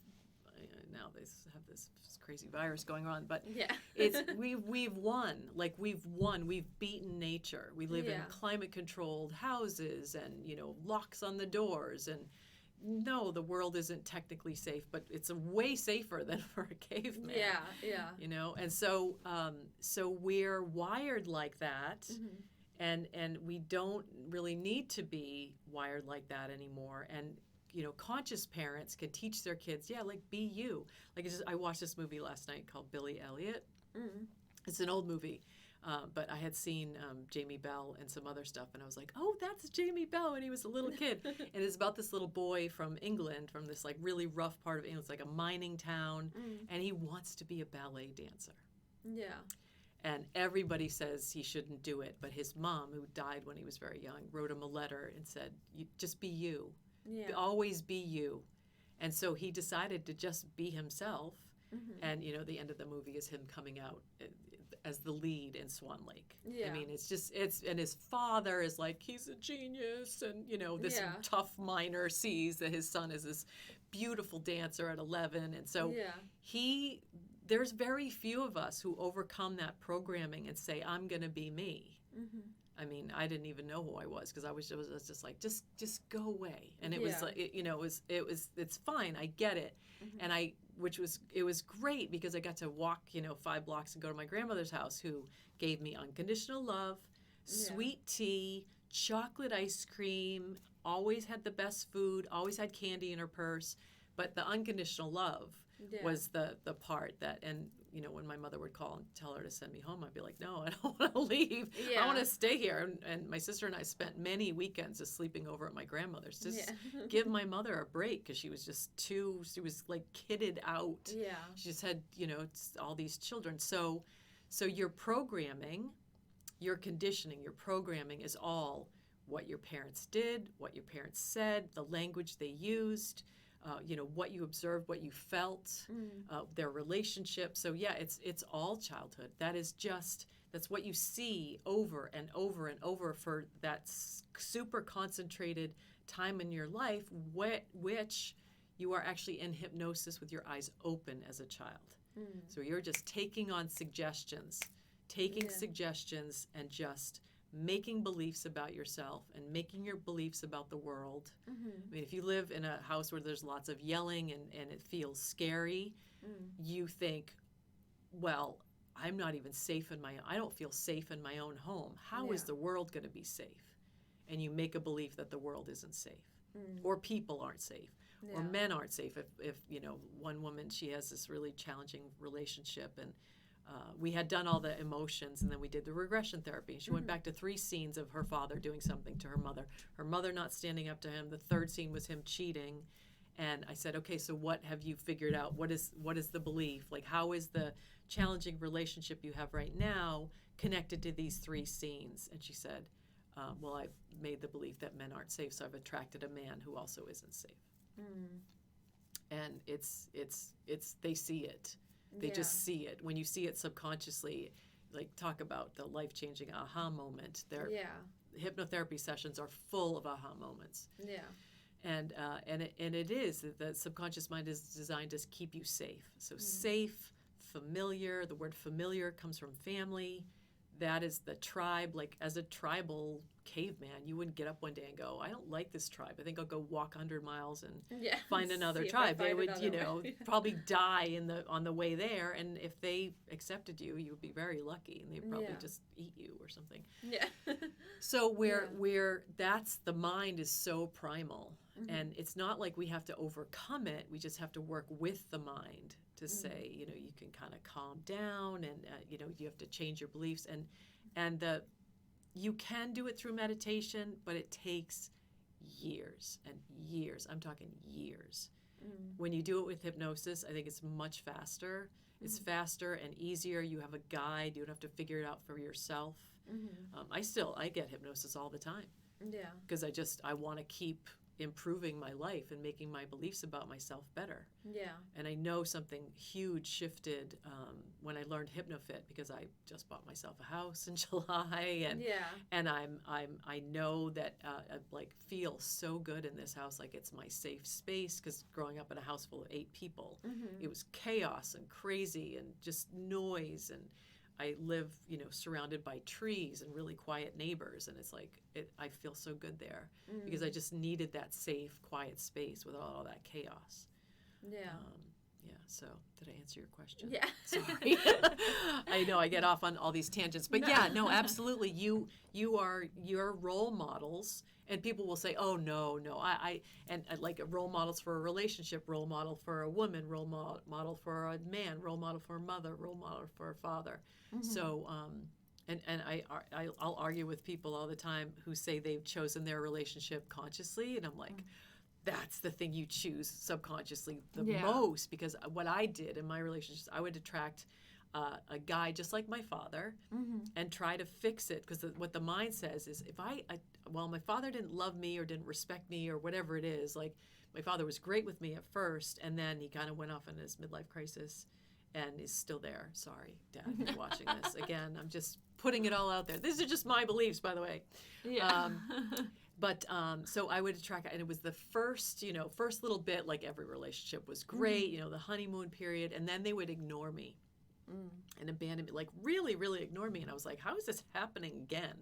now they have this crazy virus going on, but yeah. it's we've won. Like, we've won. We've beaten nature. We live in climate controlled houses and, locks on the doors, and no, the world isn't technically safe, but it's way safer than for a caveman. Yeah. And so we're wired like that, and we don't really need to be wired like that anymore. And conscious parents can teach their kids, like, be you. Like, I watched this movie last night called Billy Elliot. It's an old movie. But I had seen Jamie Bell and some other stuff, and I was like, oh, that's Jamie Bell when he was a little kid. And it's about this little boy from England, from this, like, really rough part of England. It's like a mining town, and he wants to be a ballet dancer. Yeah. And everybody says he shouldn't do it, but his mom, who died when he was very young, wrote him a letter and said, just be you. Yeah. Always be you. And so he decided to just be himself. And, the end of the movie is him coming out as the lead in Swan Lake. Yeah. I mean, and his father is like, he's a genius. And, this tough miner sees that his son is this beautiful dancer at 11. And so there's very few of us who overcome that programming and say, I'm going to be me. I mean, I didn't even know who I was because I was just like, just go away. And it was like, it's fine. I get it. And it was great because I got to walk, 5 blocks and go to my grandmother's house, who gave me unconditional love, sweet tea, chocolate ice cream, always had the best food, always had candy in her purse. But the unconditional love was the part that, and when my mother would call and tell her to send me home, I'd be like, no, I don't want to leave. I want to stay here. And my sister and I spent many weekends just sleeping over at my grandmother's, just give my mother a break, because she was just she was like kitted out. Yeah. She just had, all these children. So your programming, your conditioning, your programming is all what your parents did, what your parents said, the language they used, what you observed, what you felt, their relationship. So it's all childhood. That's what you see over and over and over for that super concentrated time in your life, which you are actually in hypnosis with your eyes open as a child. So you're just taking on suggestions, and just making beliefs about yourself and making your beliefs about the world. I mean, if you live in a house where there's lots of yelling and it feels scary, you think, well, I'm not even safe I don't feel safe in my own home. How is the world going to be safe? And you make a belief that the world isn't safe, or people aren't safe, or men aren't safe. If one woman, she has this really challenging relationship, and we had done all the emotions, and then we did the regression therapy. And she went back to 3 scenes of her father doing something to her mother not standing up to him. The 3rd scene was him cheating. And I said, okay, so what have you figured out? What is the belief? Like, how is the challenging relationship you have right now connected to these 3 scenes? And she said, well, I've made the belief that men aren't safe, so I've attracted a man who also isn't safe. And it's they see it. They just see it. When you see it subconsciously, like, talk about the life-changing aha moment. Hypnotherapy sessions are full of aha moments. Yeah. And it is, the subconscious mind is designed to keep you safe. So safe, familiar. The word familiar comes from family. That is the tribe. Like, as a tribal caveman, you wouldn't get up one day and go, I don't like this tribe. I think I'll go walk 100 miles and find another tribe. They would, probably die on the way there. And if they accepted you, you would be very lucky, and they'd probably just eat you or something. Yeah. So the mind is so primal. Mm-hmm. And it's not like we have to overcome it. We just have to work with the mind to say, you know, you can kind of calm down, and you know, you have to change your beliefs, and you can do it through meditation, but it takes years and years. I'm talking years. When you do it with hypnosis, I think it's much faster. It's faster and easier. You have a guide. You don't have to figure it out for yourself. I get hypnosis all the time. Yeah. Because I want to keep improving my life and making my beliefs about myself better. Yeah. And I know something huge shifted when I learned Hypnofit, because I just bought myself a house in July, and I know that I like feel so good in this house, like it's my safe space. Because growing up in a house full of 8 people, it was chaos and crazy and just noise, and I live, you know, surrounded by trees and really quiet neighbors, and it's like I feel so good there because I just needed that safe, quiet space without all that chaos. Yeah. So did I answer your question? Yeah. Sorry. I know I get off on all these tangents, but no, absolutely. You're role models, and people will say, oh, no, I like role models for a relationship, role model for a woman, role model for a man, role model for a mother, role model for a father. So, and I'll argue with people all the time who say they've chosen their relationship consciously, and I'm like, that's the thing you choose subconsciously the most, because what I did in my relationships, I would attract a guy just like my father and try to fix it, because what the mind says is, if my father didn't love me or didn't respect me or whatever it is, like my father was great with me at first, and then he kind of went off in his midlife crisis and is still there. Sorry, Dad, if you're watching this. Again, I'm just putting it all out there. These are just my beliefs, by the way. Yeah. But so I would attract, and it was the first little bit, like every relationship was great, you know, the honeymoon period, and then they would ignore me and abandon me, like really, really ignore me. And I was like, how is this happening again?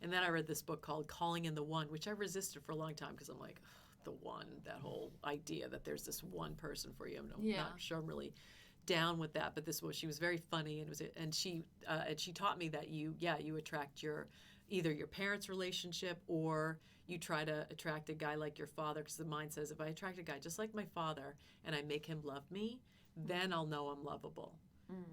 And then I read this book called Calling in the One, which I resisted for a long time, because I'm like, the one, that whole idea that there's this one person for you. I'm not sure I'm really down with that. But she was very funny, and she taught me that you attract either your parents' relationship, or you try to attract a guy like your father, because the mind says, if I attract a guy just like my father and I make him love me, then I'll know I'm lovable.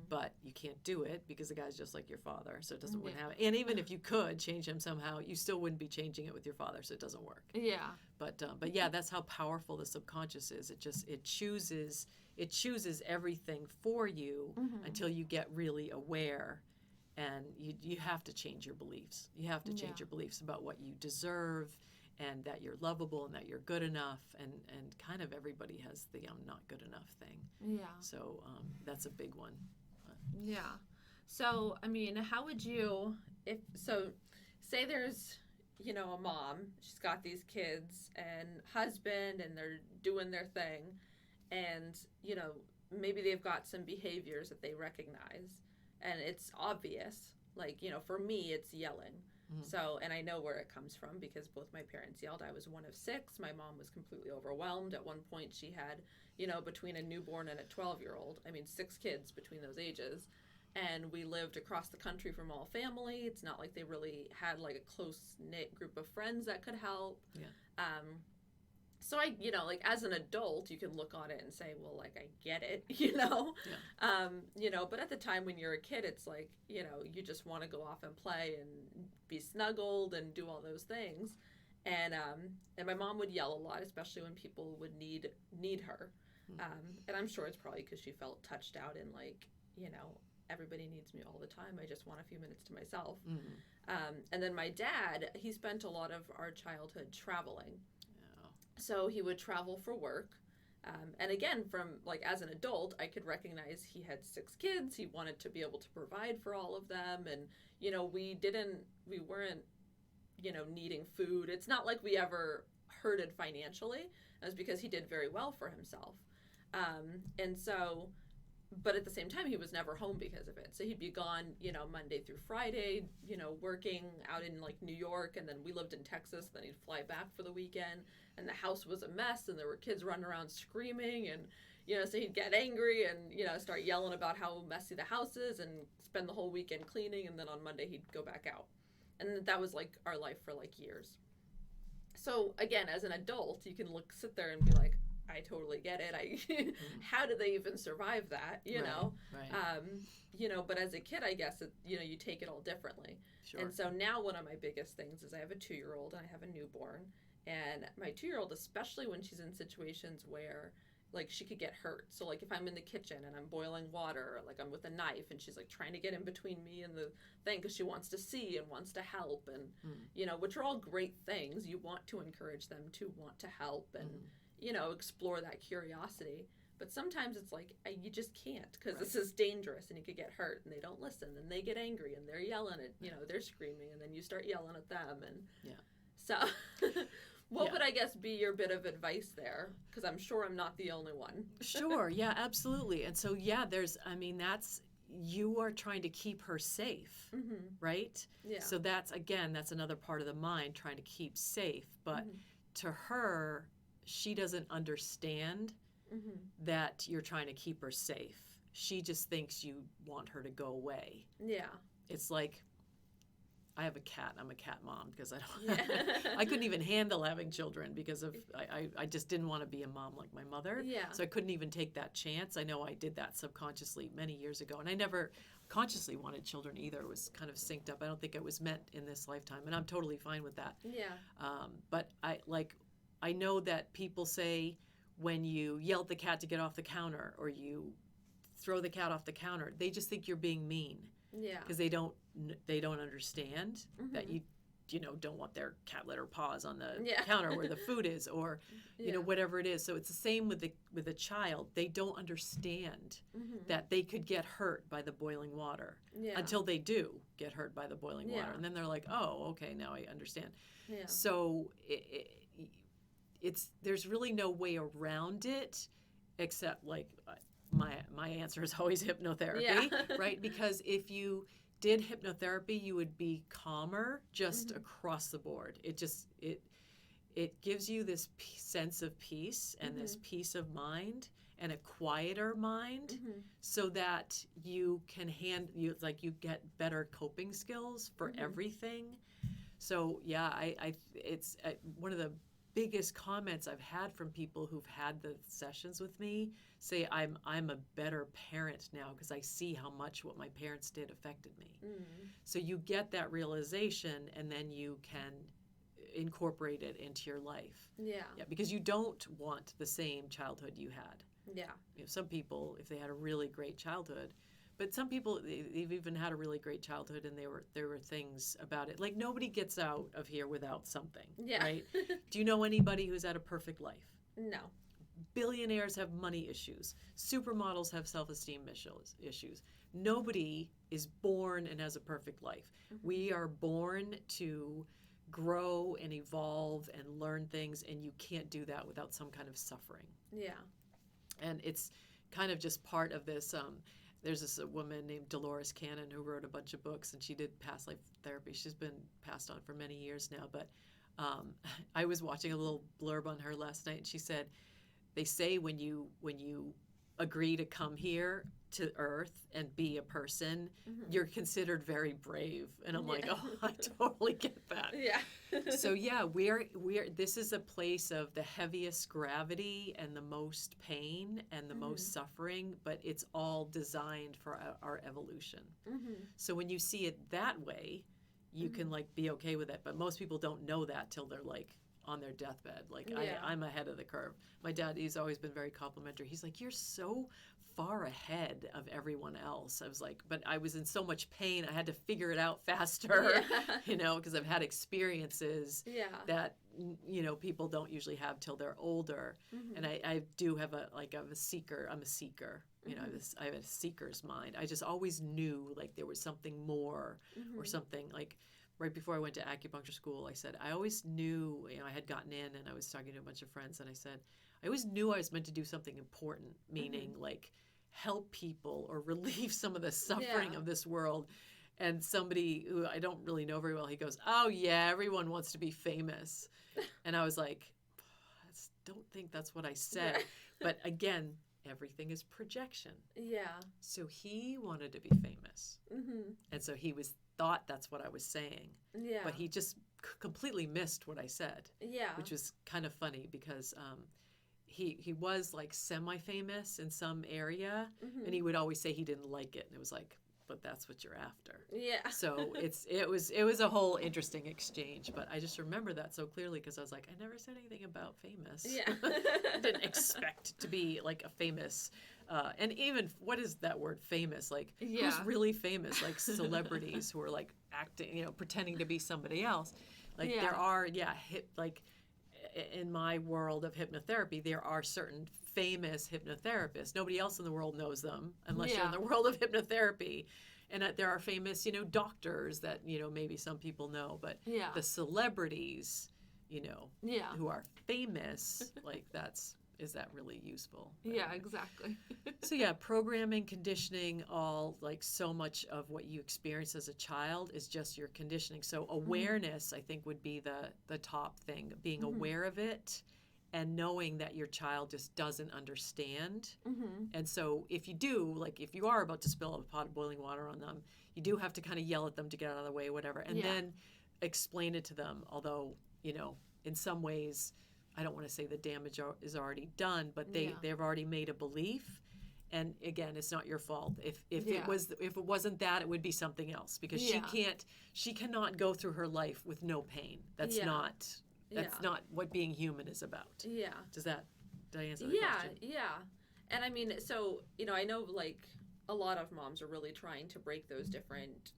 But you can't do it because the guy's just like your father, so it doesn't happen. And even if you could change him somehow, you still wouldn't be changing it with your father, so it doesn't work. Yeah. But yeah, that's how powerful the subconscious is. It chooses everything for you until you get really aware. And you have to change your beliefs. You have to change your beliefs about what you deserve, and that you're lovable, and that you're good enough, and kind of everybody has the I'm not good enough thing. Yeah. So that's a big one. Yeah. So, I mean, how would you, say there's, you know, a mom, she's got these kids and husband, and they're doing their thing, and, you know, maybe they've got some behaviors that they recognize, and it's obvious. Like, you know, for me, it's yelling. So, and I know where it comes from, because both my parents yelled. I was one of 6. My mom was completely overwhelmed. At one point, she had, you know, between a newborn and a 12-year-old, 6 kids between those ages. And we lived across the country from all family. It's not like they really had like a close-knit group of friends that could help. Yeah. So I, you know, like as an adult, you can look on it and say, well, like, I get it, you know? Yeah. You know, but at the time when you're a kid, it's like, you know, you just want to go off and play and be snuggled and do all those things. And my mom would yell a lot, especially when people would need her. And I'm sure it's probably because she felt touched out and like, you know, everybody needs me all the time. I just want a few minutes to myself. And then my dad, he spent a lot of our childhood traveling. So he would travel for work. And again, from like as an adult, I could recognize he had 6 kids. He wanted to be able to provide for all of them. And, you know, we weren't, you know, needing food. It's not like we ever hurted financially. It was because he did very well for himself. And so, but at the same time, he was never home because of it. So he'd be gone, you know, Monday through Friday, you know, working out in like New York. And then we lived in Texas. Then he'd fly back for the weekend. And the house was a mess, and there were kids running around screaming, and, you know, so he'd get angry and, you know, start yelling about how messy the house is and spend the whole weekend cleaning, and then on Monday he'd go back out. And that was like our life for like years. So again, as an adult, you can sit there and be like, I totally get it. How did they even survive that? You know, Right. But as a kid, I guess you take it all differently. Sure. And so now one of my biggest things is I have a 2-year-old and I have a newborn, and my 2-year-old, especially when she's in situations where like she could get hurt. So like if I'm in the kitchen and I'm boiling water, or like I'm with a knife and she's like trying to get in between me and the thing because she wants to see and wants to help, and which are all great things. You want to encourage them to want to help and explore that curiosity. But sometimes it's like you just can't because this is dangerous and you could get hurt, and they don't listen and they get angry and they're yelling at they're screaming, and then you start yelling at them, and so what would I guess be your bit of advice there? Because I'm sure I'm not the only one. Sure, yeah, absolutely. And so that's you are trying to keep her safe, right? Yeah. So that's another part of the mind, trying to keep safe. But to her, she doesn't understand that you're trying to keep her safe. She just thinks you want her to go away. Yeah. It's like, I have a cat. I'm a cat mom because I couldn't even handle having children because I just didn't want to be a mom like my mother. Yeah. So I couldn't even take that chance. I know I did that subconsciously many years ago, and I never consciously wanted children either. It was kind of synced up. I don't think it was meant in this lifetime, and I'm totally fine with that. Yeah. But I know that people say when you yell at the cat to get off the counter or you throw the cat off the counter, they just think you're being mean. Yeah. Because they don't understand that you don't want their cat litter paws on the counter where the food is, or whatever it is. So it's the same with a child. They don't understand that they could get hurt by the boiling water until they do get hurt by the boiling water, and then they're like, oh, okay, now I understand. Yeah. So there's really no way around it except like my answer is always hypnotherapy, right? Because if you did hypnotherapy, you would be calmer just across the board. It gives you this sense of peace and this peace of mind and a quieter mind, so that you can you get better coping skills for everything. So it's one of the biggest comments I've had from people who've had the sessions with me say I'm a better parent now because I see how much what my parents did affected me. So you get that realization, and then you can incorporate it into your life. Yeah, because you don't want the same childhood you had. Yeah. Some people, if they had a really great childhood, but some people, they've even had a really great childhood, and there were things about it. Like, nobody gets out of here without something, right? Do you know anybody who's had a perfect life? No. Billionaires have money issues. Supermodels have self-esteem issues. Nobody is born and has a perfect life. We are born to grow and evolve and learn things, and you can't do that without some kind of suffering. Yeah. And it's kind of just part of this. There's this woman named Dolores Cannon who wrote a bunch of books, and she did past life therapy. She's been passed on for many years now, but I was watching a little blurb on her last night, and she said, they say when you agree to come here to Earth and be a person, you're considered very brave. And I'm like, oh, I totally get that. Yeah. So this is a place of the heaviest gravity and the most pain and the most suffering, but it's all designed for our evolution. So when you see it that way, you can be okay with it. But most people don't know that till they're on their deathbed. I'm ahead of the curve. My dad, he's always been very complimentary. He's like, you're so far ahead of everyone else. I was like, but I was in so much pain, I had to figure it out faster, because I've had experiences that, people don't usually have till they're older. And I do have I'm a seeker. I'm a seeker. I have a seeker's mind. I just always knew there was something more or something right before I went to acupuncture school. I said, I always knew, I had gotten in and I was talking to a bunch of friends, and I said, I always knew I was meant to do something important, meaning help people or relieve some of the suffering of this world. And somebody who I don't really know very well, he goes, oh yeah, everyone wants to be famous. And I was like, don't think that's what I said. But again, everything is projection. Yeah. So he wanted to be famous. And so he thought that's what I was saying. Yeah. But he just completely missed what I said, Yeah. which was kind of funny because he was like semi-famous in some area, and he would always say he didn't like it, and it was like, but that's what you're after. Yeah. So it was a whole interesting exchange, but I just remember that so clearly because I was like, I never said anything about famous. Yeah. Didn't expect to be like a famous, and even what is that word famous? Like who's really famous? Like celebrities who are like acting, pretending to be somebody else. Like there are, in my world of hypnotherapy, there are certain famous hypnotherapists. Nobody else in the world knows them unless you're in the world of hypnotherapy. And there are famous, doctors that, maybe some people know. But the celebrities, who are famous, like is that really useful? Yeah, exactly. So programming, conditioning, all like so much of what you experience as a child is just your conditioning. So awareness, I think, would be the top thing, being aware of it and knowing that your child just doesn't understand. And so if you are about to spill a pot of boiling water on them, you do have to kind of yell at them to get out of the way, whatever, and then explain it to them. Although, in some ways, I don't want to say the damage is already done, but they've already made a belief, and again, it's not your fault. If it wasn't that, it would be something else because she cannot go through her life with no pain. That's not what being human is about. Yeah. Did I answer the question? Yeah. And I mean, so I know like a lot of moms are really trying to break those different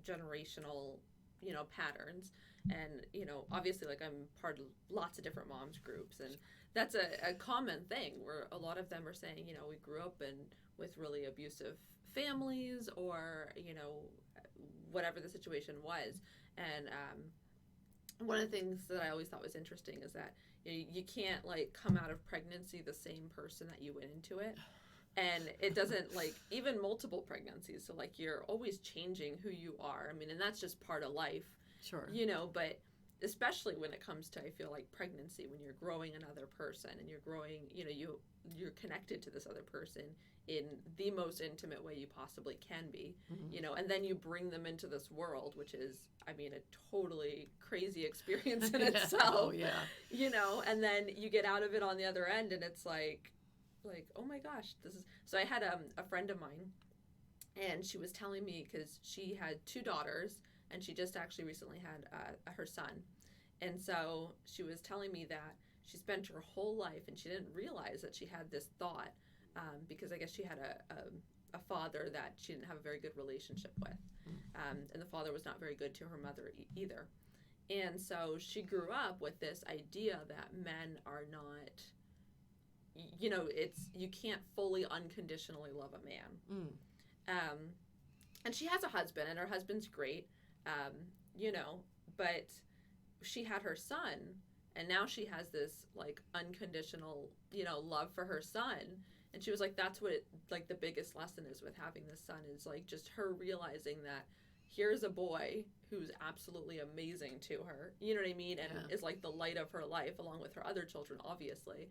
generational patterns. And, obviously, like, I'm part of lots of different moms groups, and that's a common thing where a lot of them are saying, we grew up with really abusive families or, whatever the situation was. And one of the things that I always thought was interesting is that you can't, like, come out of pregnancy the same person that you went into it. And it doesn't, like, even multiple pregnancies. So, like, you're always changing who you are. I mean, and that's just part of life. Sure. But especially when it comes to, I feel like, pregnancy, when you're growing another person and you're growing, you're connected to this other person in the most intimate way you possibly can be, and then you bring them into this world, which is, I mean, a totally crazy experience in itself. And then you get out of it on the other end and it's like, oh my gosh, this is, so I had a friend of mine, and she was telling me, because she had 2 daughters, and she just actually recently had her son. And so she was telling me that she spent her whole life, and she didn't realize that she had this thought, because I guess she had a father that she didn't have a very good relationship with. And the father was not very good to her mother either. And so she grew up with this idea that men are not, you can't fully unconditionally love a man. And she has a husband, and her husband's great. But she had her son, and now she has this like unconditional, love for her son. And she was like, that's what the biggest lesson is with having this son, is like just her realizing that here's a boy who's absolutely amazing to her, you know what I mean? And is like the light of her life along with her other children, obviously.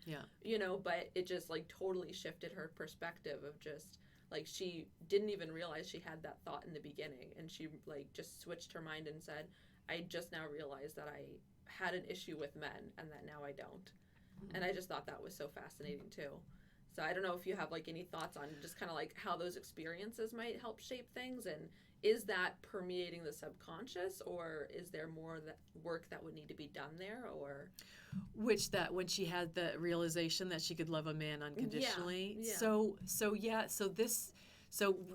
But it just like totally shifted her perspective of just, like, she didn't even realize she had that thought in the beginning, and she, like, just switched her mind and said, I just now realized that I had an issue with men and that now I don't. And I just thought that was so fascinating, too. So I don't know if you have, like, any thoughts on just kind of, like, how those experiences might help shape things, and is that permeating the subconscious, or is there more work that would need to be done there, or... When she had the realization that she could love a man unconditionally. So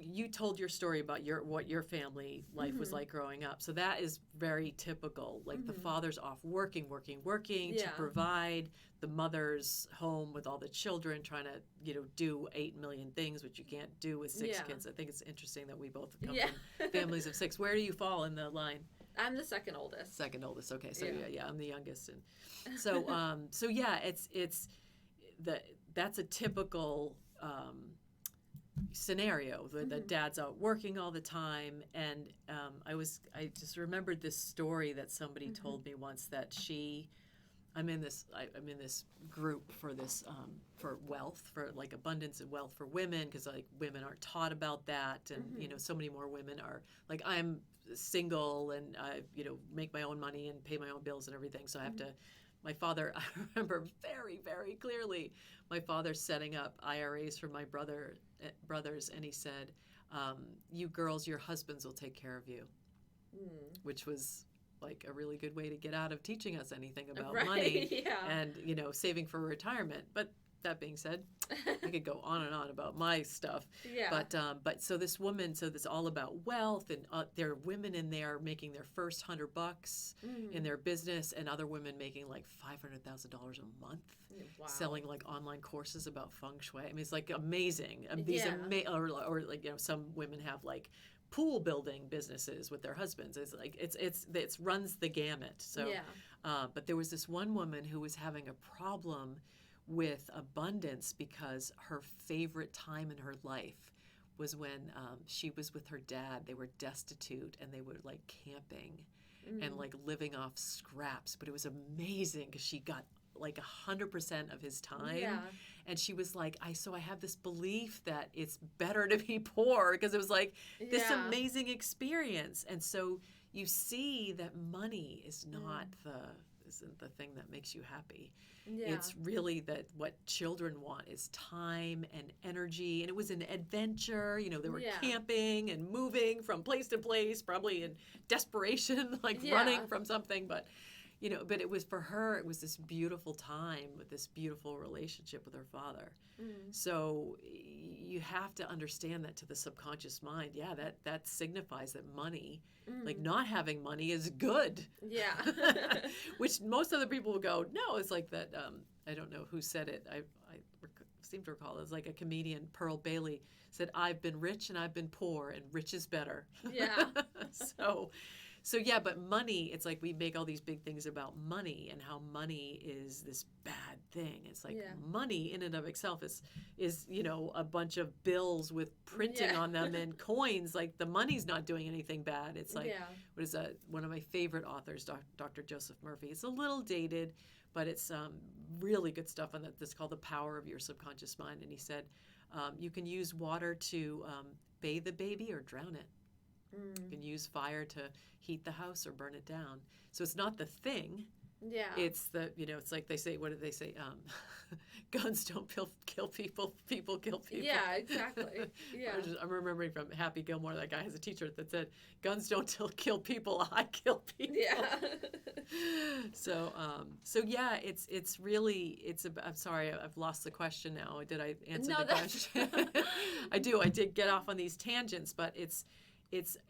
you told your story about what your family life was like growing up. So that is very typical. Like the father's off working to provide, the mother's home with all the children, trying to do 8 million things, which you can't do with 6 kids. I think it's interesting that we both come from families of 6. Where do you fall in the line? I'm the second oldest. Okay. So I'm the youngest, and so that's a typical scenario. The dad's out working all the time, and I just remembered this story that somebody told me once, that she I'm in this group for this for wealth, for like abundance and wealth for women, because like women aren't taught about that, and you know, so many more women are like, I'm single and I, you know, make my own money and pay my own bills and everything, so I have to. My father, I remember very, very clearly, my father setting up IRAs for my brothers, and he said, "You girls, your husbands will take care of you," which was like a really good way to get out of teaching us anything about money and, you know, saving for retirement. But that being said, I could go on and on about my stuff. But so this woman, so this all about wealth, and there are women in there making their first $100 in their business, and other women making like $500,000 a month, selling like online courses about feng shui. I mean, it's like amazing. Or like, you know, some women have like pool building businesses with their husbands. It's like it's runs the gamut. So, but there was this one woman who was having a problem with abundance because her favorite time in her life was when she was with her dad. They were destitute and they were like camping and like living off scraps. But it was amazing because she got like 100% of his time. And she was like, I have this belief that it's better to be poor, because it was like this amazing experience. And so you see that money is not isn't the thing that makes you happy. It's really that what children want is time and energy. And it was an adventure. You know, they were camping and moving from place to place, probably in desperation, like running from something. But, you know, but it was, for her, it was this beautiful time with this beautiful relationship with her father. So you have to understand that to the subconscious mind. That signifies that money, like not having money, is good. Which most other people will go, no, it's like that. I don't know who said it. I seem to recall it was like a comedian, Pearl Bailey, said, I've been rich and I've been poor, and rich is better. So yeah, but money, it's like we make all these big things about money and how money is this bad thing. It's like money in and of itself is, you know, a bunch of bills with printing on them and coins. Like, the money's not doing anything bad. It's like, what is one of my favorite authors, Dr. Joseph Murphy. It's a little dated, but it's really good stuff on that. That's called The Power of Your Subconscious Mind. And he said, you can use water to bathe the baby or drown it. You can use fire to heat the house or burn it down. So it's not the thing. It's the, you know, it's like they say, what did they say? Guns don't kill people, people kill people. Exactly. I'm remembering from Happy Gilmore, that guy has a t-shirt that said, guns don't kill people, I kill people. So yeah, it's really, I'm sorry, I've lost the question now. Did I answer the question? I did get off on these tangents, but it's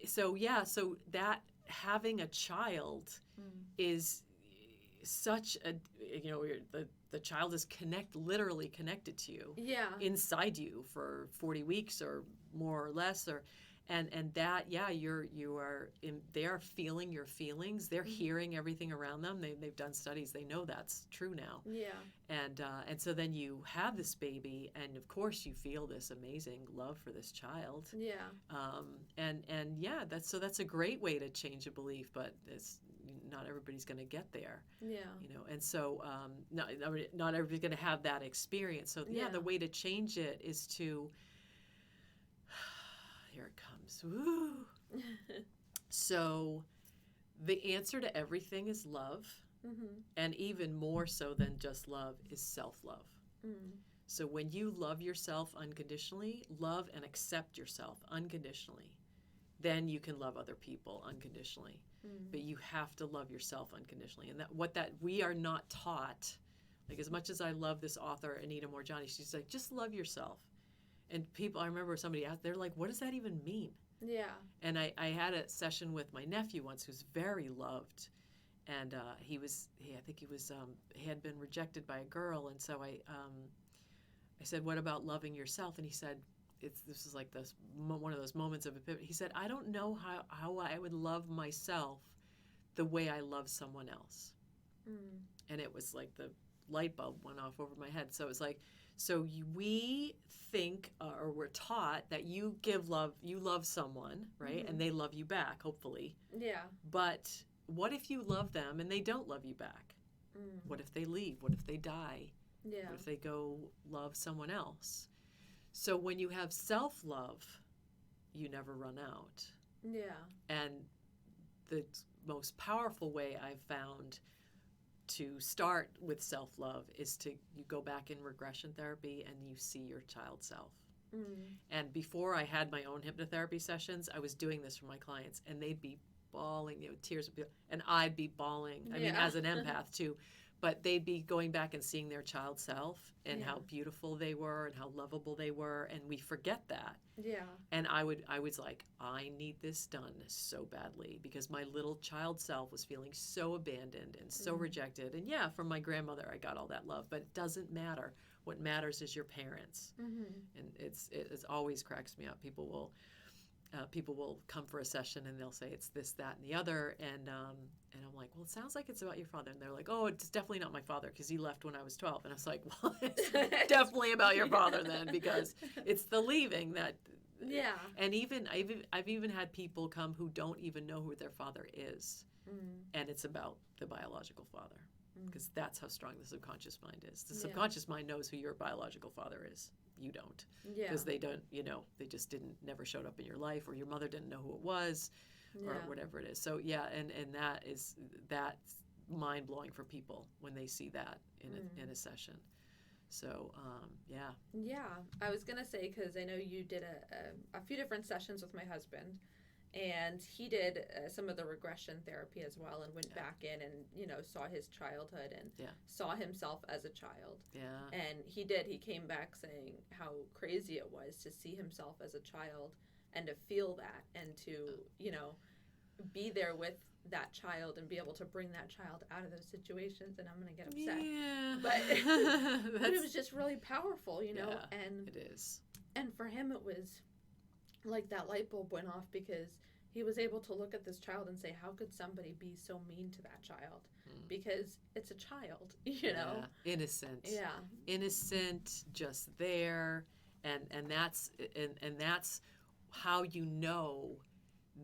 so that having a child is such a, you know, the child is literally connected to you inside you for 40 weeks or more or less, and that they are feeling your feelings, they're hearing everything around them. They've done studies, they know that's true now. And so then you have this baby, and of course you feel this amazing love for this child. That's a great way to change a belief, but it's not everybody's going to get there. You know, and so not everybody's going to have that experience. So the way to change it is to, here it comes. Woo. So the answer to everything is love. And even more so than just love is self-love. So when you love yourself unconditionally, love and accept yourself unconditionally, then you can love other people unconditionally. But you have to love yourself unconditionally. And that we are not taught, like, as much as I love this author, Anita Morjani, she's like, just love yourself. And people, I remember somebody asked, they're like, what does that even mean? And I had a session with my nephew once, who's very loved. And he had been rejected by a girl. And so I said, what about loving yourself? And he said, this is like one of those moments of epiphany. He said, I don't know how I would love myself the way I love someone else. And it was like the light bulb went off over my head. So it was like, we think, or we're taught that you love someone, right? And they love you back, hopefully. But what if you love them and they don't love you back? What if they leave? What if they die? Yeah. What if they go love someone else? So when you have self-love, you never run out. Yeah. And the most powerful way I've found to start with self-love is you go back in regression therapy and you see your child self. And before I had my own hypnotherapy sessions, I was doing this for my clients, and they'd be bawling, tears would be, and I'd be bawling. I mean, as an empath too, but they'd be going back and seeing their child self and how beautiful they were and how lovable they were, and we forget that. Yeah. And I was like, I need this done so badly because my little child self was feeling so abandoned and so rejected. And yeah, from my grandmother, I got all that love, but it doesn't matter. What matters is your parents. And it always cracks me up. People will come for a session and they'll say it's this, that, and the other, and I'm like, well, it sounds like it's about your father, and they're like, oh, it's definitely not my father because he left when I was 12, and I was like, well, it's definitely about your father then, because it's the leaving that. Yeah. And I've even had people come who don't even know who their father is, and it's about the biological father. Because that's how strong the subconscious mind is. The subconscious mind knows who your biological father is. You don't. Because they don't, they just never showed up in your life, or your mother didn't know who it was, or whatever it is. So and that's mind-blowing for people when they see that in a session. So, yeah. Yeah. I was going to say, because I know you did a few different sessions with my husband, and he did some of the regression therapy as well, and went back in and, saw his childhood and saw himself as a child. Yeah. And he came back saying how crazy it was to see himself as a child and to feel that and to, be there with that child and be able to bring that child out of those situations. And I'm going to get upset. Yeah. But it was just really powerful, and it is. And for him, it was like that light bulb went off, because he was able to look at this child and say, how could somebody be so mean to that child? Because it's a child, Innocent. Yeah. Innocent, just there. And that's how you know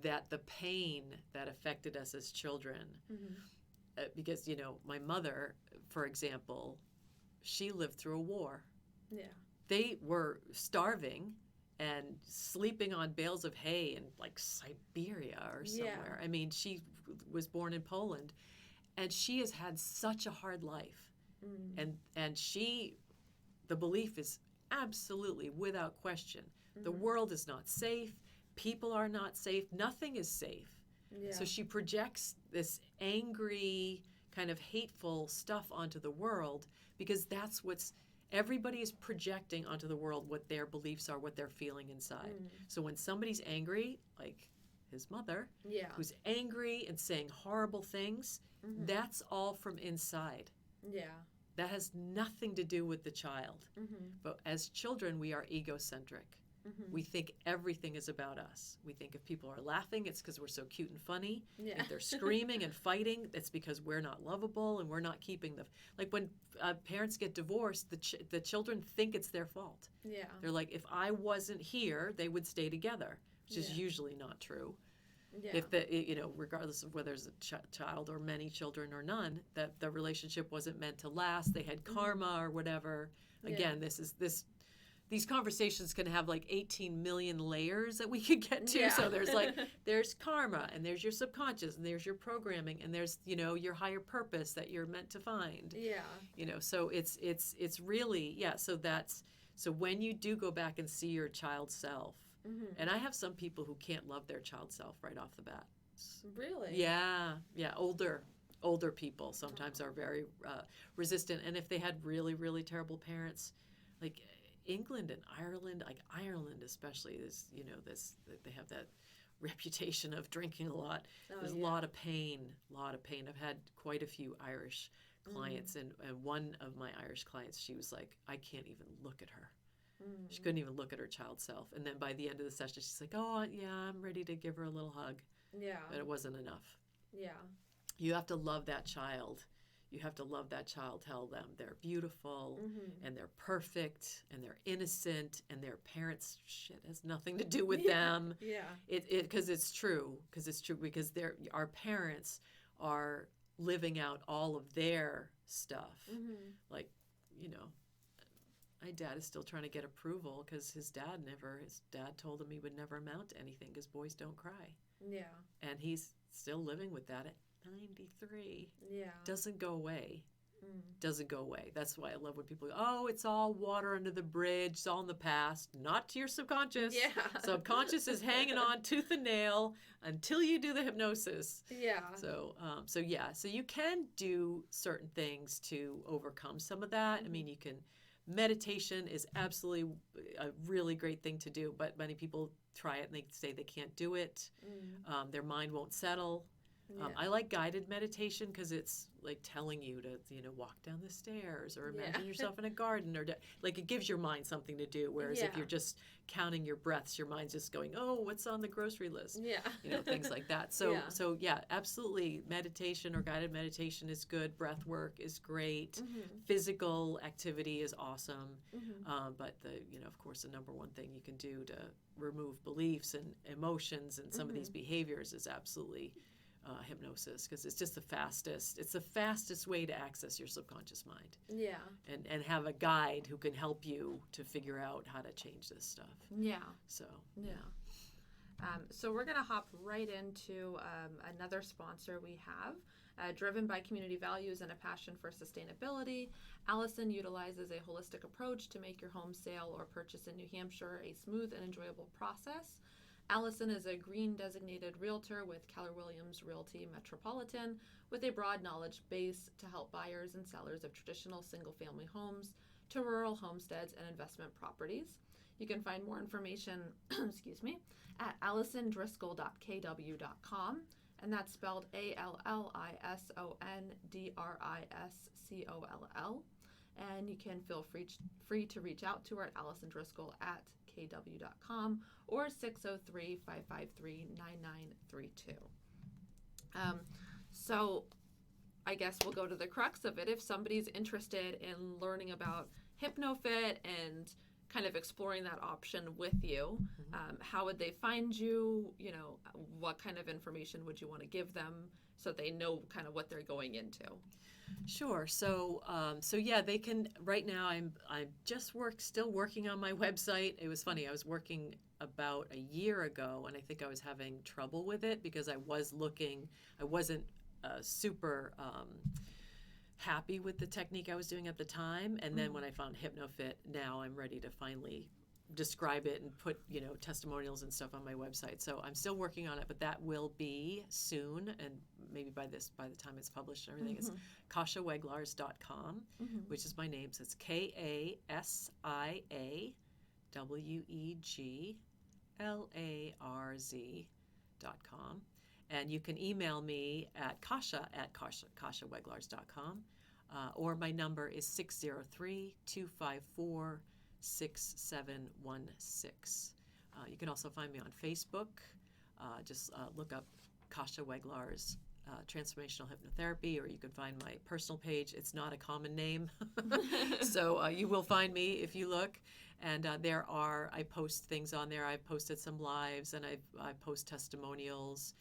that the pain that affected us as children, because, my mother, for example, she lived through a war. Yeah. They were starving and sleeping on bales of hay in like Siberia or somewhere. I mean, she was born in Poland, and she has had such a hard life. And the belief is absolutely without question, the world is not safe, people are not safe, nothing is safe. Yeah. So she projects this angry, kind of hateful stuff onto the world, because that's everybody is projecting onto the world what their beliefs are, what they're feeling inside. So when somebody's angry, like his mother, who's angry and saying horrible things, that's all from inside. Yeah. That has nothing to do with the child. But as children, we are egocentric. We think everything is about us. We think if people are laughing, it's because we're so cute and funny. Yeah. If they're screaming and fighting, it's because we're not lovable and we're not keeping like when parents get divorced, the children think it's their fault. Yeah. They're like, if I wasn't here, they would stay together, which is usually not true. Yeah. If regardless of whether there's a child or many children or none, that the relationship wasn't meant to last. They had karma or whatever. Again, these conversations can have like 18 million layers that we could get to. Yeah. So there's karma, and there's your subconscious, and there's your programming, and there's, your higher purpose that you're meant to find. Yeah. So it's really, so when you do go back and see your child self, and I have some people who can't love their child self right off the bat. Really? Yeah. Yeah. Older people sometimes are very resistant. And if they had really, really terrible parents, like England and Ireland, like Ireland especially, is they have that reputation of drinking a lot. There's a lot of pain. I've had quite a few Irish clients, and one of my Irish clients, she was like, I can't even look at her. She couldn't even look at her child self. And then by the end of the session, she's like, oh yeah, I'm ready to give her a little hug. Yeah. But it wasn't enough. Yeah. You have to love that child. You have to love that child, tell them they're beautiful and they're perfect and they're innocent, and their parents' shit has nothing to do with them. Yeah. Because it's true. Because our parents are living out all of their stuff. Mm-hmm. Like, my dad is still trying to get approval because his dad told him he would never amount to anything because boys don't cry. Yeah. And he's still living with that at 93. Yeah. Doesn't go away. Mm. Doesn't go away. That's why I love when people go, oh, it's all water under the bridge. It's all in the past. Not to your subconscious. Yeah. Subconscious is hanging on tooth and nail until you do the hypnosis. Yeah. So you can do certain things to overcome some of that. Mm-hmm. I mean, meditation is absolutely a really great thing to do, but many people try it and they say they can't do it. Mm. Their mind won't settle. Yeah. I like guided meditation because it's like telling you to, walk down the stairs or imagine yourself in a garden like it gives your mind something to do. Whereas if you're just counting your breaths, your mind's just going, oh, what's on the grocery list? Yeah. Things like that. So absolutely. Meditation or guided meditation is good. Breath work is great. Mm-hmm. Physical activity is awesome. Mm-hmm. But of course, the number one thing you can do to remove beliefs and emotions and some of these behaviors is absolutely hypnosis, because it's just the fastest way to access your subconscious mind. Yeah. And have a guide who can help you to figure out how to change this stuff. Yeah. So. Yeah. So we're going to hop right into another sponsor we have. Driven by community values and a passion for sustainability, Allison utilizes a holistic approach to make your home sale or purchase in New Hampshire a smooth and enjoyable process. Allison is a green designated realtor with Keller Williams Realty Metropolitan with a broad knowledge base to help buyers and sellers of traditional single-family homes to rural homesteads and investment properties. You can find more information at AllisonDriscoll.kw.com, and that's spelled ALLISONDRISCOLL. And you can feel free to reach out to her at AllisonDriscoll@kw.com or 603-553-9932. So I guess we'll go to the crux of it. If somebody's interested in learning about Hypnofit and kind of exploring that option with you, how would they find you? What kind of information would you want to give them so they know kind of what they're going into? Sure. So they can. Right now, I'm still working on my website. It was funny. I was working about a year ago, and I think I was having trouble with it because I wasn't super happy with the technique I was doing at the time. And then when I found Hypnofit, now I'm ready to finally describe it and put testimonials and stuff on my website. So I'm still working on it, but that will be soon, and maybe by the time it's published and everything. It's KasiaWeglarz.com, which is my name. So it's KasiaWeglarz.com, and you can email me at Kasia@KasiaWeglarz.com, or my number is 603-254-6716. You can also find me on Facebook. Just look up Kasia Weglarz Transformational Hypnotherapy, or you can find my personal page. It's not a common name, so you will find me if you look. And I post things on there. I've posted some lives, and I post testimonials,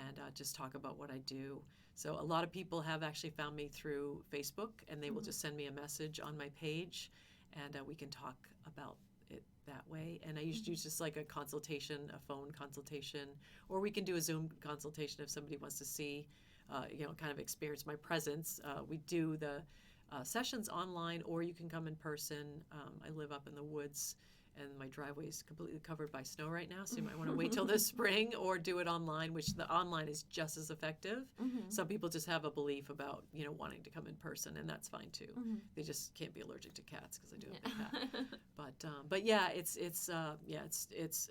and just talk about what I do. So a lot of people have actually found me through Facebook, and they will just send me a message on my page, and we can talk about it that way. And I usually use just like a consultation, a phone consultation, or we can do a Zoom consultation if somebody wants to see, kind of experience my presence. We do the sessions online, or you can come in person. I live up in the woods, and my driveway is completely covered by snow right now, so you might want to wait till the spring or do it online, which the online is just as effective. Some people just have a belief about wanting to come in person, and that's fine too. They just can't be allergic to cats, because I do have a cat. But yeah, it's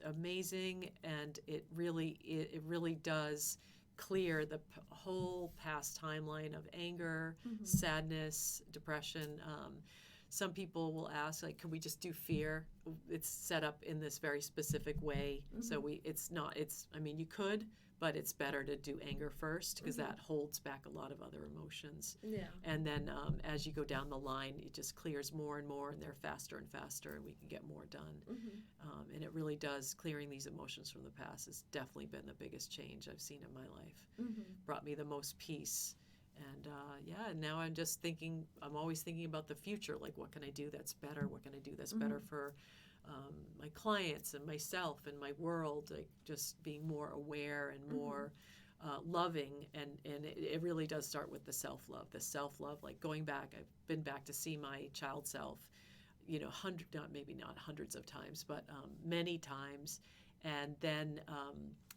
amazing, and it really does clear the whole past timeline of anger, sadness, depression. Some people will ask, like, can we just do fear? It's set up in this very specific way. So you could, but it's better to do anger first, because that holds back a lot of other emotions. Yeah. And then as you go down the line, it just clears more and more, and they're faster and faster, and we can get more done. And it really does, clearing these emotions from the past has definitely been the biggest change I've seen in my life. Brought me the most peace And now I'm always thinking about the future. Like, what can I do that's better? What can I do that's better for my clients and myself and my world? Like, just being more aware and more loving. And it really does start with the self-love. Like going back, I've been back to see my child self, maybe not hundreds of times, but many times. And then,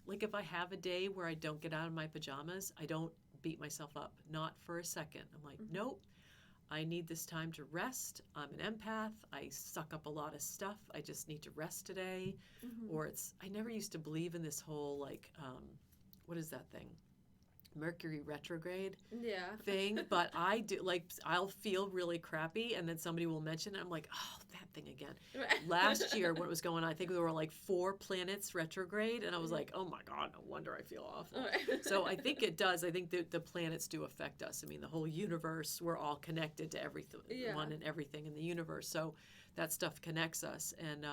like, if I have a day where I don't get out of my pajamas, I don't beat myself up, not for a second. I'm like, nope, I need this time to rest. I'm an empath. I suck up a lot of stuff. I just need to rest today. Or I never used to believe in this whole, like, what is that thing? Mercury retrograde thing, but I do. Like, I'll feel really crappy, and then somebody will mention it. I'm like, oh, that thing again. Last year when it was going on, I think we were like 4 planets retrograde, and I was like, oh my God, no wonder I feel awful. So I think it does. I think the planets do affect us. I mean, the whole universe, we're all connected to everything, one and everything in the universe. So that stuff connects us, and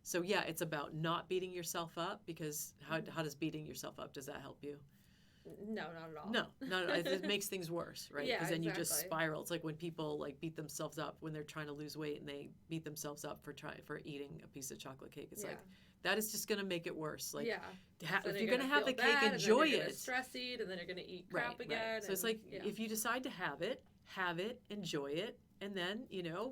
so yeah, it's about not beating yourself up, because how does beating yourself up, does that help you? No, not at all. No, it makes things worse, right? Yeah, Because then you just exactly. spiral. It's like when people like beat themselves up when they're trying to lose weight, and they beat themselves up for eating a piece of chocolate cake. It's like, that is just going to make it worse. Like, so if you're going to have the cake, bad, enjoy and then you're it. Stress eat, and then you're going to eat crap again. Right. So it's like, if you decide to have it, enjoy it, and then,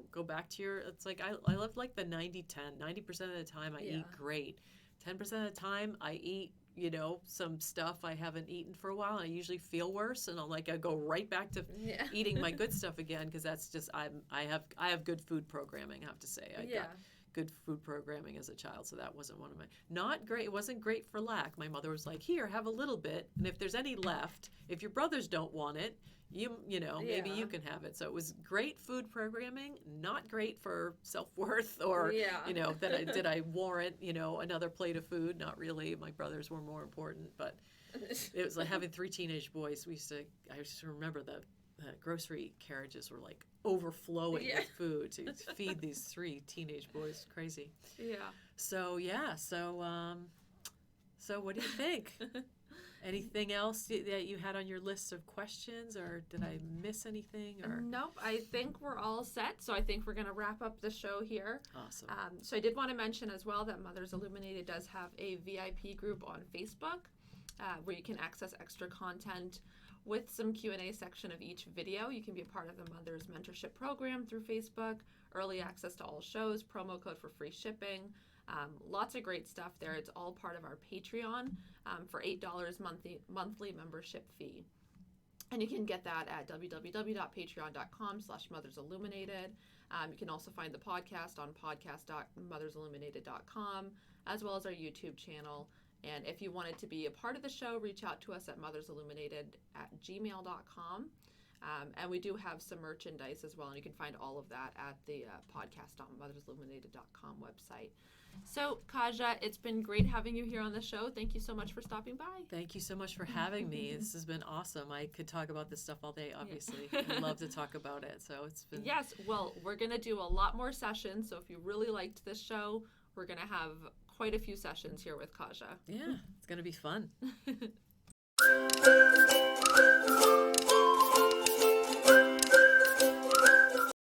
go back to it's like, I love like the 90-10. 90% of the time I eat great. 10% of the time I eat, some stuff I haven't eaten for a while. I usually feel worse, and I go right back to eating my good stuff again, because that's just, I have good food programming, I have to say. I got good food programming as a child, so that wasn't one of my, not great. It wasn't great for lack. My mother was like, here, have a little bit, and if there's any left, if your brothers don't want it, maybe you can have it. So it was great food programming, not great for self-worth, or did I warrant another plate of food? Not really. My brothers were more important, but it was like having 3 teenage boys. I used to remember the grocery carriages were like overflowing with food to feed these 3 teenage boys. Crazy. So what do you think? Anything else that you had on your list of questions, or did I miss anything? Or Nope, I think we're all set. So I think we're going to wrap up the show here. Awesome. So I did want to mention as well that Mothers Illuminated does have a VIP group on Facebook where you can access extra content with some Q&A section of each video. You can be a part of the Mothers Mentorship Program through Facebook, early access to all shows, promo code for free shipping. Lots of great stuff there. It's all part of our Patreon for $8 monthly membership fee. And you can get that at www.patreon.com/mothersilluminated. You can also find the podcast on podcast.mothersilluminated.com, as well as our YouTube channel. And if you wanted to be a part of the show, reach out to us at mothersilluminated@gmail.com. And we do have some merchandise as well, and you can find all of that at the podcast.mothersilluminated.com website. So, Kasia, it's been great having you here on the show. Thank you so much for stopping by. Thank you so much for having me. This has been awesome. I could talk about this stuff all day, obviously. I love to talk about it. So it's been... Yes, well, we're going to do a lot more sessions. So if you really liked this show, we're going to have quite a few sessions here with Kasia. Yeah, it's going to be fun.